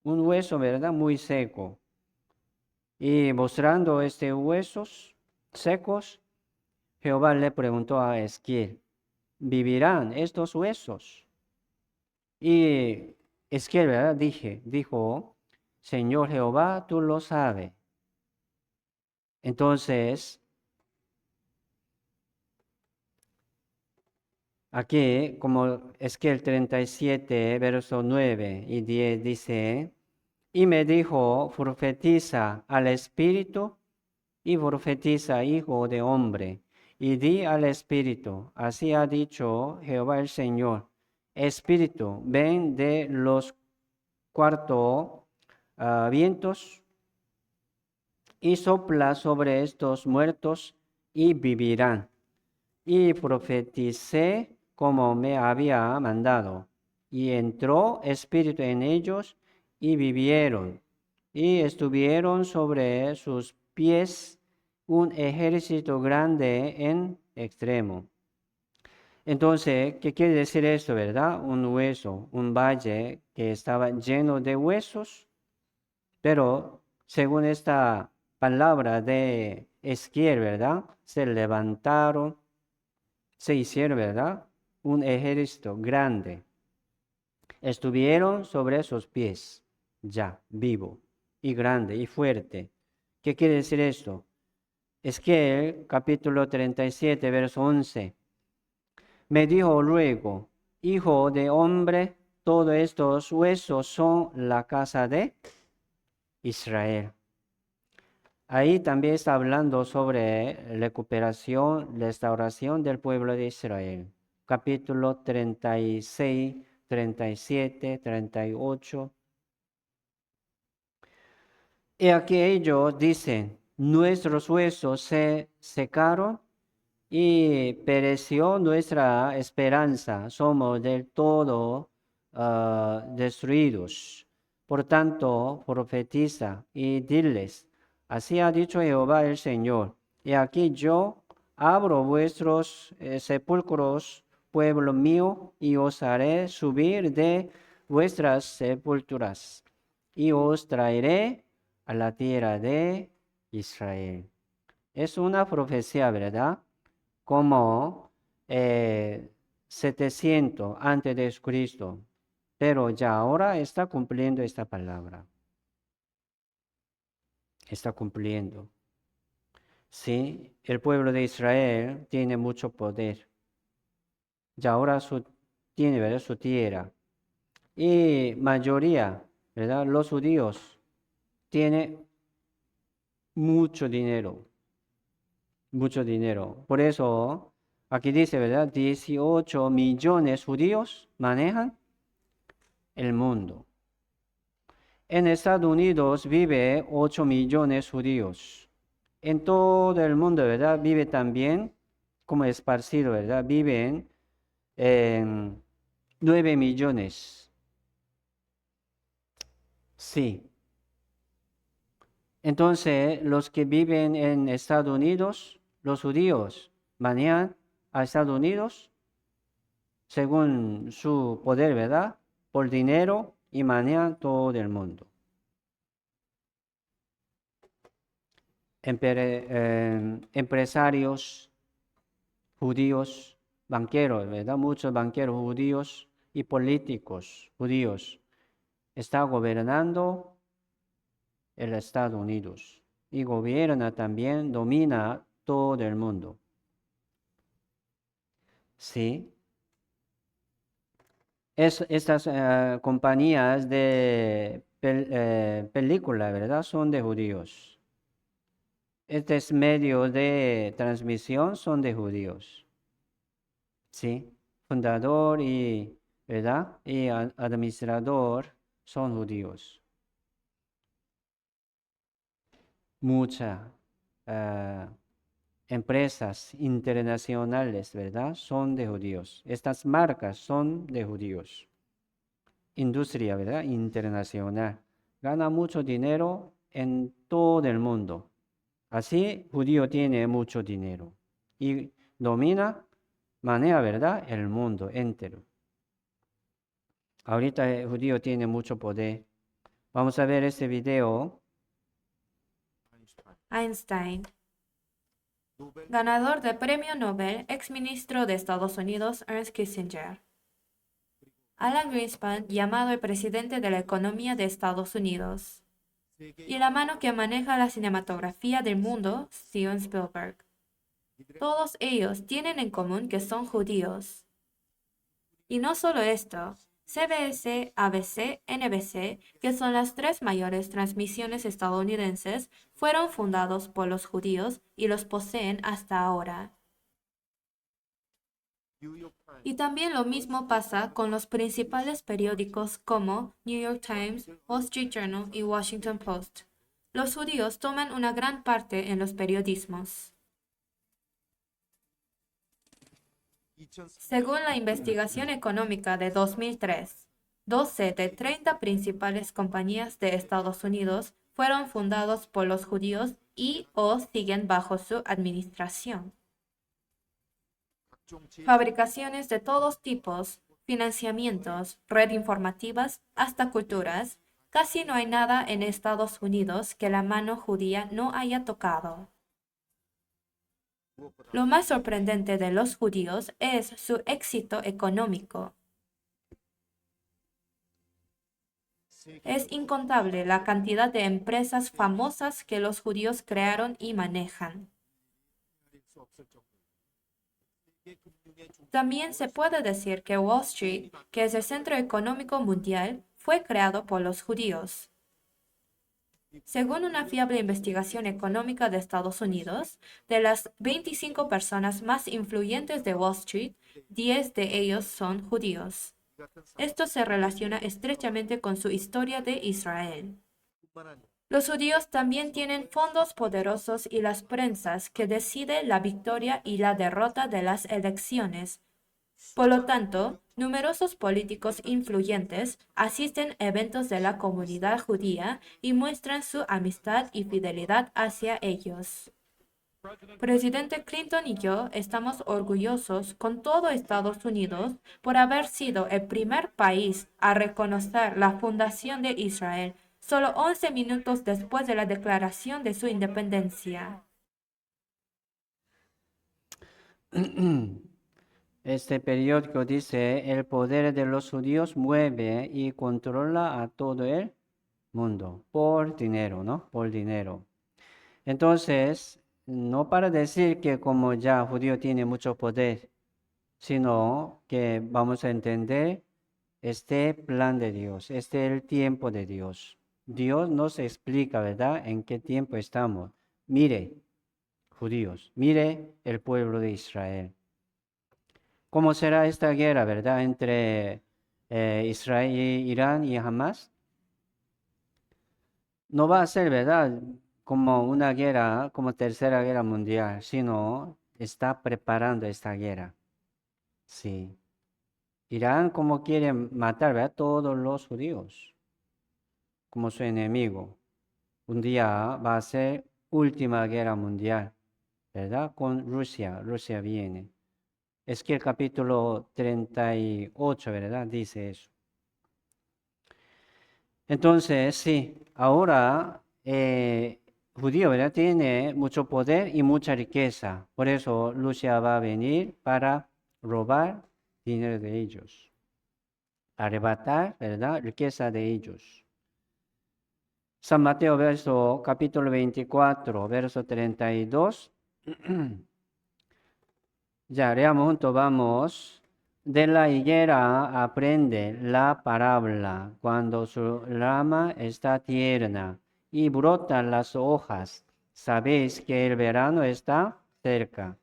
Un hueso, ¿verdad? Muy seco. Y mostrando estos huesos secos, Jehová le preguntó a Esquel, ¿vivirán estos huesos? Y Esquel, ¿verdad? Dijo, Señor Jehová, tú lo sabes. Entonces, aquí, como Esquel 37, verso 9 y 10 dice, y me dijo, profetiza al Espíritu y profetiza, hijo de hombre, y di al Espíritu, así ha dicho Jehová el Señor, Espíritu, ven de los cuartos vientos y sopla sobre estos muertos y vivirán. Y profeticé como me había mandado. Y entró espíritu en ellos y vivieron. Y estuvieron sobre sus pies un ejército grande en extremo. Entonces, ¿qué quiere decir esto, verdad? Un hueso, un valle que estaba lleno de huesos, pero según esta palabra de Esquiel, ¿verdad? Se levantaron, se hicieron, ¿verdad? Un ejército grande. Estuvieron sobre sus pies, ya, vivo, y grande, y fuerte. ¿Qué quiere decir esto? Esquiel, capítulo 37, verso 11. Me dijo luego, hijo de hombre, todos estos huesos son la casa de Israel. Ahí también está hablando sobre recuperación, restauración del pueblo de Israel. Capítulo 36, 37, 38. Y aquí ellos dicen, nuestros huesos se secaron y pereció nuestra esperanza. Somos del todo destruidos. Por tanto, profetiza y diles, así ha dicho Jehová el Señor, y aquí yo abro vuestros sepulcros, pueblo mío, y os haré subir de vuestras sepulturas, y os traeré a la tierra de Israel. Es una profecía, ¿verdad? Como 700 antes de Cristo, pero ya ahora está cumpliendo esta palabra. Está cumpliendo. Sí, el pueblo de Israel tiene mucho poder. Ya ahora tiene, ¿verdad? Su tierra. Y mayoría, ¿verdad? Los judíos tienen mucho dinero. Mucho dinero. Por eso, aquí dice, ¿verdad? 18 millones judíos manejan el mundo. En Estados Unidos vive 8 millones judíos. En todo el mundo, ¿verdad? Vive también, como esparcido, ¿verdad? Viven en 9 millones. Sí. Entonces, los que viven en Estados Unidos, los judíos, manejan a Estados Unidos según su poder, ¿verdad? Por dinero y manejan todo el mundo. Empresarios judíos, banqueros, ¿verdad? Muchos banqueros judíos y políticos judíos están gobernando el Estados Unidos. y gobierna también, domina todo el mundo. Sí. Estas compañías de película, ¿verdad? Son de judíos. Estos medios de transmisión son de judíos. Sí. Fundador y, ¿verdad? Y administrador son judíos. Muchas empresas internacionales, ¿verdad? Son de judíos. Estas marcas son de judíos. Industria, ¿verdad? Internacional. Gana mucho dinero en todo el mundo. Así, judío tiene mucho dinero y domina, maneja, ¿verdad? El mundo entero. Ahorita el judío tiene mucho poder. Vamos a ver este video. Einstein, ganador de Premio Nobel, exministro de Estados Unidos Ernst Kissinger. Alan Greenspan, llamado el presidente de la economía de Estados Unidos. Y la mano que maneja la cinematografía del mundo, Steven Spielberg. Todos ellos tienen en común que son judíos. Y no solo esto, CBS, ABC, NBC, que son las tres mayores transmisiones estadounidenses, fueron fundados por los judíos y los poseen hasta ahora. Y también lo mismo pasa con los principales periódicos como New York Times, Wall Street Journal y Washington Post. Los judíos toman una gran parte en los periodismos. Según la investigación económica de 2003, 12 de 30 principales compañías de Estados Unidos fueron fundados por los judíos y o siguen bajo su administración. Fabricaciones de todos tipos, financiamientos, red informativas, hasta culturas, casi no hay nada en Estados Unidos que la mano judía no haya tocado. Lo más sorprendente de los judíos es su éxito económico. Es incontable la cantidad de empresas famosas que los judíos crearon y manejan. También se puede decir que Wall Street, que es el centro económico mundial, fue creado por los judíos. Según una fiable investigación económica de Estados Unidos, de las 25 personas más influyentes de Wall Street, 10 de ellos son judíos. Esto se relaciona estrechamente con su historia de Israel. Los judíos también tienen fondos poderosos y las prensas que deciden la victoria y la derrota de las elecciones. Por lo tanto, numerosos políticos influyentes asisten a eventos de la comunidad judía y muestran su amistad y fidelidad hacia ellos. Presidente Clinton y yo estamos orgullosos con todo Estados Unidos por haber sido el primer país a reconocer la fundación de Israel, solo 11 minutos después de la declaración de su independencia. Este periódico dice, el poder de los judíos mueve y controla a todo el mundo por dinero, ¿no? Por dinero. Entonces, no para decir que como ya judío tiene mucho poder, sino que vamos a entender este plan de Dios, este es el tiempo de Dios. Dios nos explica, ¿verdad?, en qué tiempo estamos. Mire, judíos, mire el pueblo de Israel. ¿Cómo será esta guerra, verdad, entre Israel, Irán y Hamas? No va a ser, ¿verdad?, como una guerra, como tercera guerra mundial, sino está preparando esta guerra. Sí. Irán como quiere matar, ¿verdad?, todos los judíos como su enemigo. Un día va a ser última guerra mundial, ¿verdad? Con Rusia. Rusia viene. Es que el capítulo 38, ¿verdad?, dice eso. Entonces, sí, ahora judío, ¿verdad?, tiene mucho poder y mucha riqueza. Por eso Rusia va a venir para robar dinero de ellos, arrebatar, ¿verdad?, riqueza de ellos. San Mateo, capítulo 24, verso 32. Ya, leamos juntos, vamos. De la higuera aprende la parábola cuando su rama está tierna y brotan las hojas. Sabéis que el verano está cerca.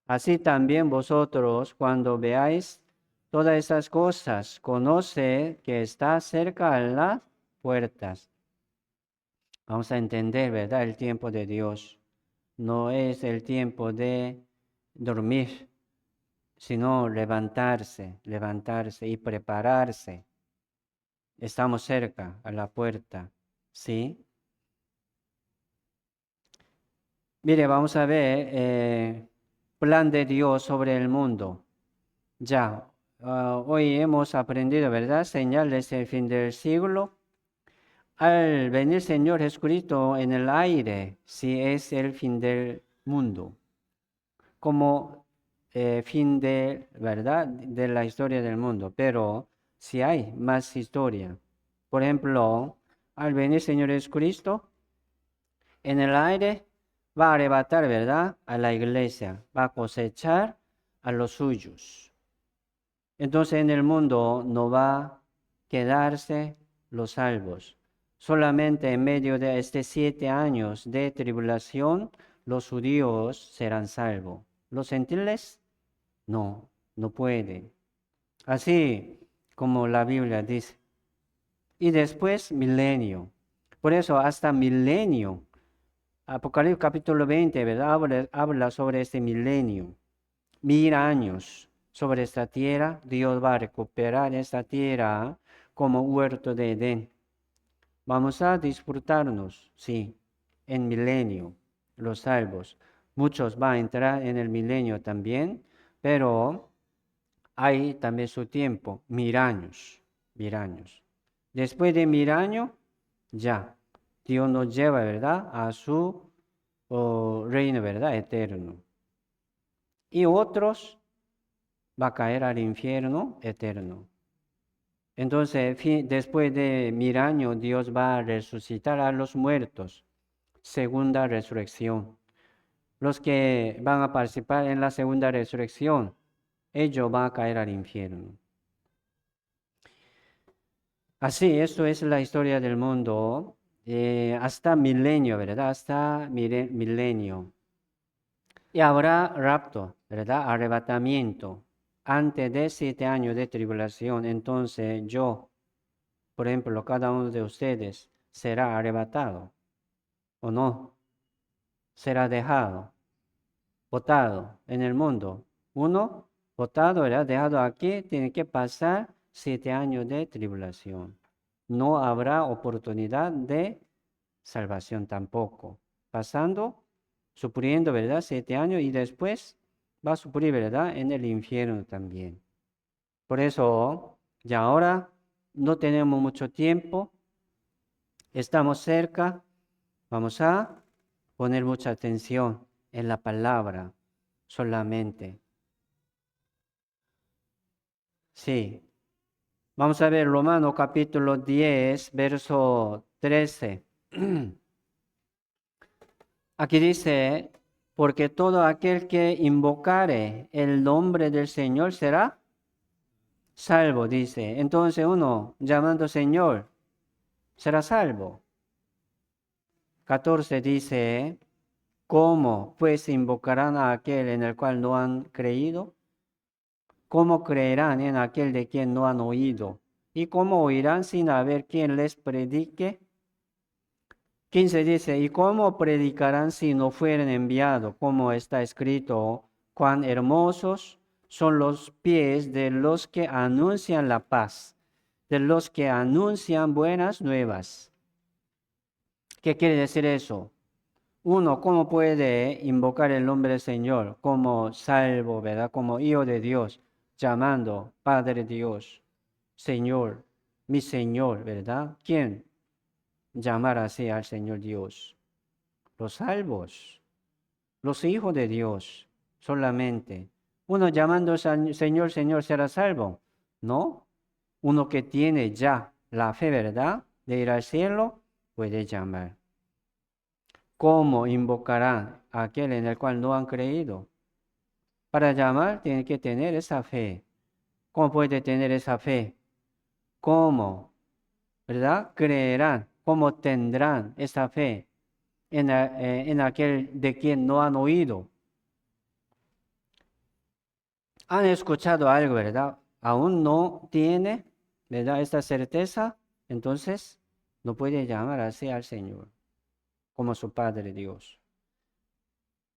Así también vosotros, cuando veáis todas esas cosas, conoce que está cerca a las puertas. Vamos a entender, ¿verdad? El tiempo de Dios no es el tiempo de dormir, sino levantarse y prepararse. Estamos cerca a la puerta, ¿sí? Mire, vamos a ver plan de Dios sobre el mundo. Ya, hoy hemos aprendido, ¿verdad? Señales del fin del siglo. Al venir Señor Jesucristo en el aire, si es el fin del mundo, como fin de, ¿verdad? De la historia del mundo, pero si hay más historia. Por ejemplo, al venir Señor Jesucristo en el aire, va a arrebatar, ¿verdad? A la iglesia, va a cosechar a los suyos. Entonces en el mundo no va a quedarse los salvos. Solamente en medio de estos 7 años de tribulación, los judíos serán salvos. ¿Los gentiles? No, no pueden. Así como la Biblia dice. Y después milenio. Por eso hasta milenio. Apocalipsis capítulo 20, ¿verdad? Habla sobre este milenio. 1000 años sobre esta tierra. Dios va a recuperar esta tierra como huerto de Edén. Vamos a disfrutarnos, sí, en milenio, los salvos. Muchos van a entrar en el milenio también, pero hay también su tiempo, 1000 años, 1000 años. Después de 1000 años, ya, Dios nos lleva, ¿verdad?, a su reino, ¿verdad?, eterno. Y otros va a caer al infierno eterno. Entonces, después de 1000 años, Dios va a resucitar a los muertos. Segunda resurrección. Los que van a participar en la segunda resurrección, ellos van a caer al infierno. Así, esto es la historia del mundo hasta milenio, ¿verdad? Hasta milenio. Y habrá rapto, ¿verdad? Arrebatamiento. Antes de 7 años de tribulación, entonces yo, por ejemplo, cada uno de ustedes será arrebatado o no, será dejado, botado en el mundo. Uno, botado, ¿verdad? Dejado aquí, tiene que pasar 7 años de tribulación. No habrá oportunidad de salvación tampoco. Pasando, sufriendo, ¿verdad? 7 años y después va a sufrir, ¿verdad? En el infierno también. Por eso, ya ahora no tenemos mucho tiempo, estamos cerca, vamos a poner mucha atención en la palabra solamente. Sí. Vamos a ver Romanos capítulo 10, verso 13. Aquí dice, porque todo aquel que invocare el nombre del Señor será salvo, dice. Entonces uno, llamando Señor, será salvo. 14 dice, ¿cómo pues invocarán a aquel en el cual no han creído? ¿Cómo creerán en aquel de quien no han oído? ¿Y cómo oirán sin haber quien les predique? 15 dice, ¿y cómo predicarán si no fueren enviados? Como está escrito, cuán hermosos son los pies de los que anuncian la paz, de los que anuncian buenas nuevas. ¿Qué quiere decir eso? Uno, ¿cómo puede invocar el nombre del Señor como salvo, ¿verdad? Como hijo de Dios, llamando Padre Dios, Señor, mi Señor, ¿verdad? ¿Quién llamar así al Señor Dios? Los salvos, los hijos de Dios, solamente. Uno llamando al Señor, Señor, será salvo. No, uno que tiene ya la fe, ¿verdad? De ir al cielo, puede llamar. ¿Cómo invocarán a aquel en el cual no han creído? Para llamar tienen que tener esa fe. ¿Cómo puede tener esa fe? ¿Cómo? ¿Verdad? Creerán. ¿Cómo tendrán esa fe en aquel de quien no han oído? Han escuchado algo, ¿verdad? Aún no tiene, ¿verdad? Esta certeza, entonces no puede llamar así al Señor como su Padre Dios.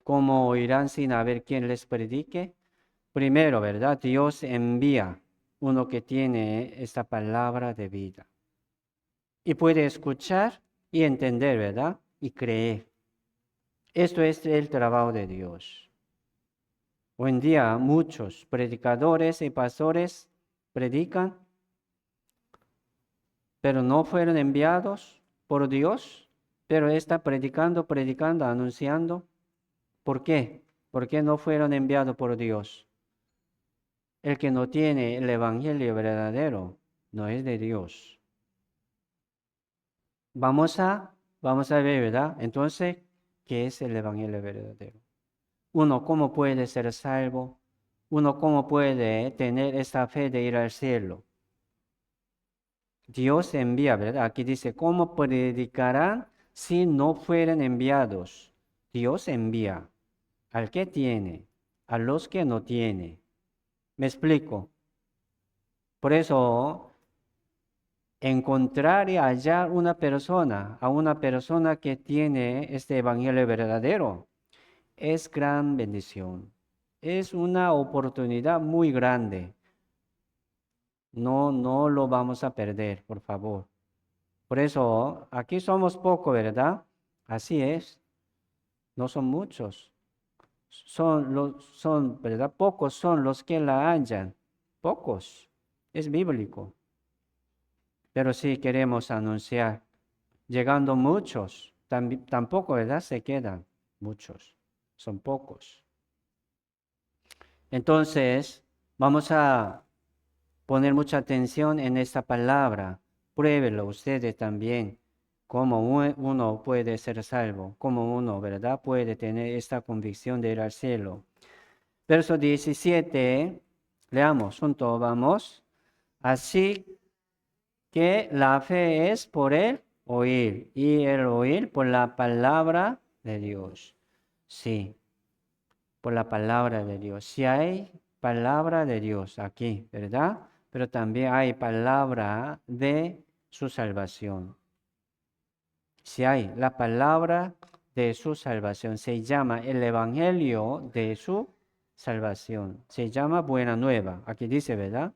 ¿Cómo oirán sin haber quien les predique? Primero, ¿verdad? Dios envía uno que tiene esta palabra de vida. Y puede escuchar y entender, ¿verdad? Y creer. Esto es el trabajo de Dios. Hoy en día muchos predicadores y pastores predican, pero no fueron enviados por Dios, pero está predicando, anunciando. ¿Por qué? ¿Por qué no fueron enviados por Dios? El que no tiene el evangelio verdadero no es de Dios. Vamos a ver, ¿verdad? Entonces, ¿qué es el evangelio verdadero? Uno, ¿cómo puede ser salvo? Uno, ¿cómo puede tener esta fe de ir al cielo? Dios envía, ¿verdad? Aquí dice, ¿cómo predicarán si no fueren enviados? Dios envía. ¿Al que tiene? A los que no tiene. ¿Me explico? Por eso, encontrar y hallar a una persona que tiene este evangelio verdadero, es gran bendición. Es una oportunidad muy grande. No lo vamos a perder, por favor. Por eso, aquí somos pocos, ¿verdad? Así es. No son muchos. ¿Verdad? Pocos son los que la hallan. Pocos. Es bíblico. Pero sí queremos anunciar. Llegando muchos, tampoco, ¿verdad? Se quedan muchos. Son pocos. Entonces, vamos a poner mucha atención en esta palabra. Pruébelo ustedes también. Cómo uno puede ser salvo. Cómo uno, ¿verdad? Puede tener esta convicción de ir al cielo. Verso 17. Leamos juntos, vamos. Así que la fe es por el oír y el oír por la palabra de Dios. Sí, por la palabra de Dios. Si hay palabra de Dios aquí, ¿verdad? Pero también hay palabra de su salvación. Si hay la palabra de su salvación, se llama el evangelio de su salvación. Se llama buena nueva. Aquí dice, ¿verdad?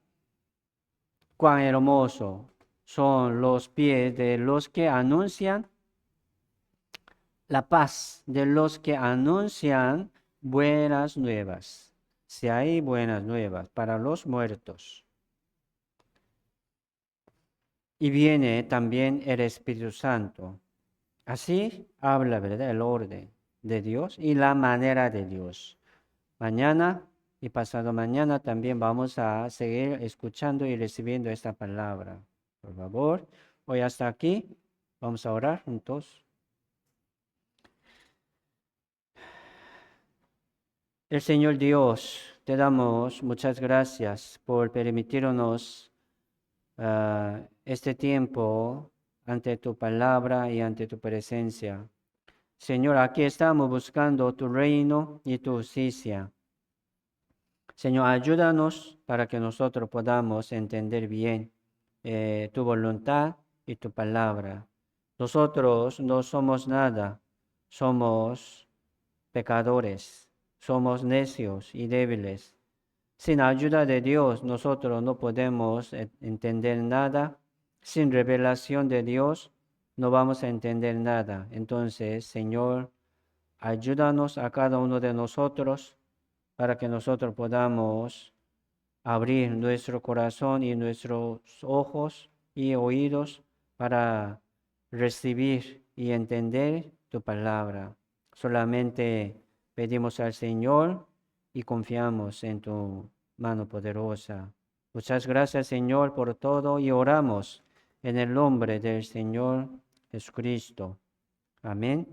Cuán hermoso son los pies de los que anuncian la paz, de los que anuncian buenas nuevas. Si hay buenas nuevas para los muertos. Y viene también el Espíritu Santo. Así habla, ¿verdad? El orden de Dios y la manera de Dios. Mañana y pasado mañana también vamos a seguir escuchando y recibiendo esta palabra. Por favor, hoy hasta aquí. Vamos a orar juntos. El Señor Dios, te damos muchas gracias por permitirnos este tiempo ante tu palabra y ante tu presencia. Señor, aquí estamos buscando tu reino y tu justicia. Señor, ayúdanos para que nosotros podamos entender bien tu voluntad y tu palabra. Nosotros no somos nada, somos pecadores, somos necios y débiles. Sin ayuda de Dios, nosotros no podemos entender nada. Sin revelación de Dios, no vamos a entender nada. Entonces, Señor, ayúdanos a cada uno de nosotros para que nosotros podamos abrir nuestro corazón y nuestros ojos y oídos para recibir y entender tu palabra. Solamente pedimos al Señor y confiamos en tu mano poderosa. Muchas gracias, Señor, por todo y oramos en el nombre del Señor Jesucristo. Amén.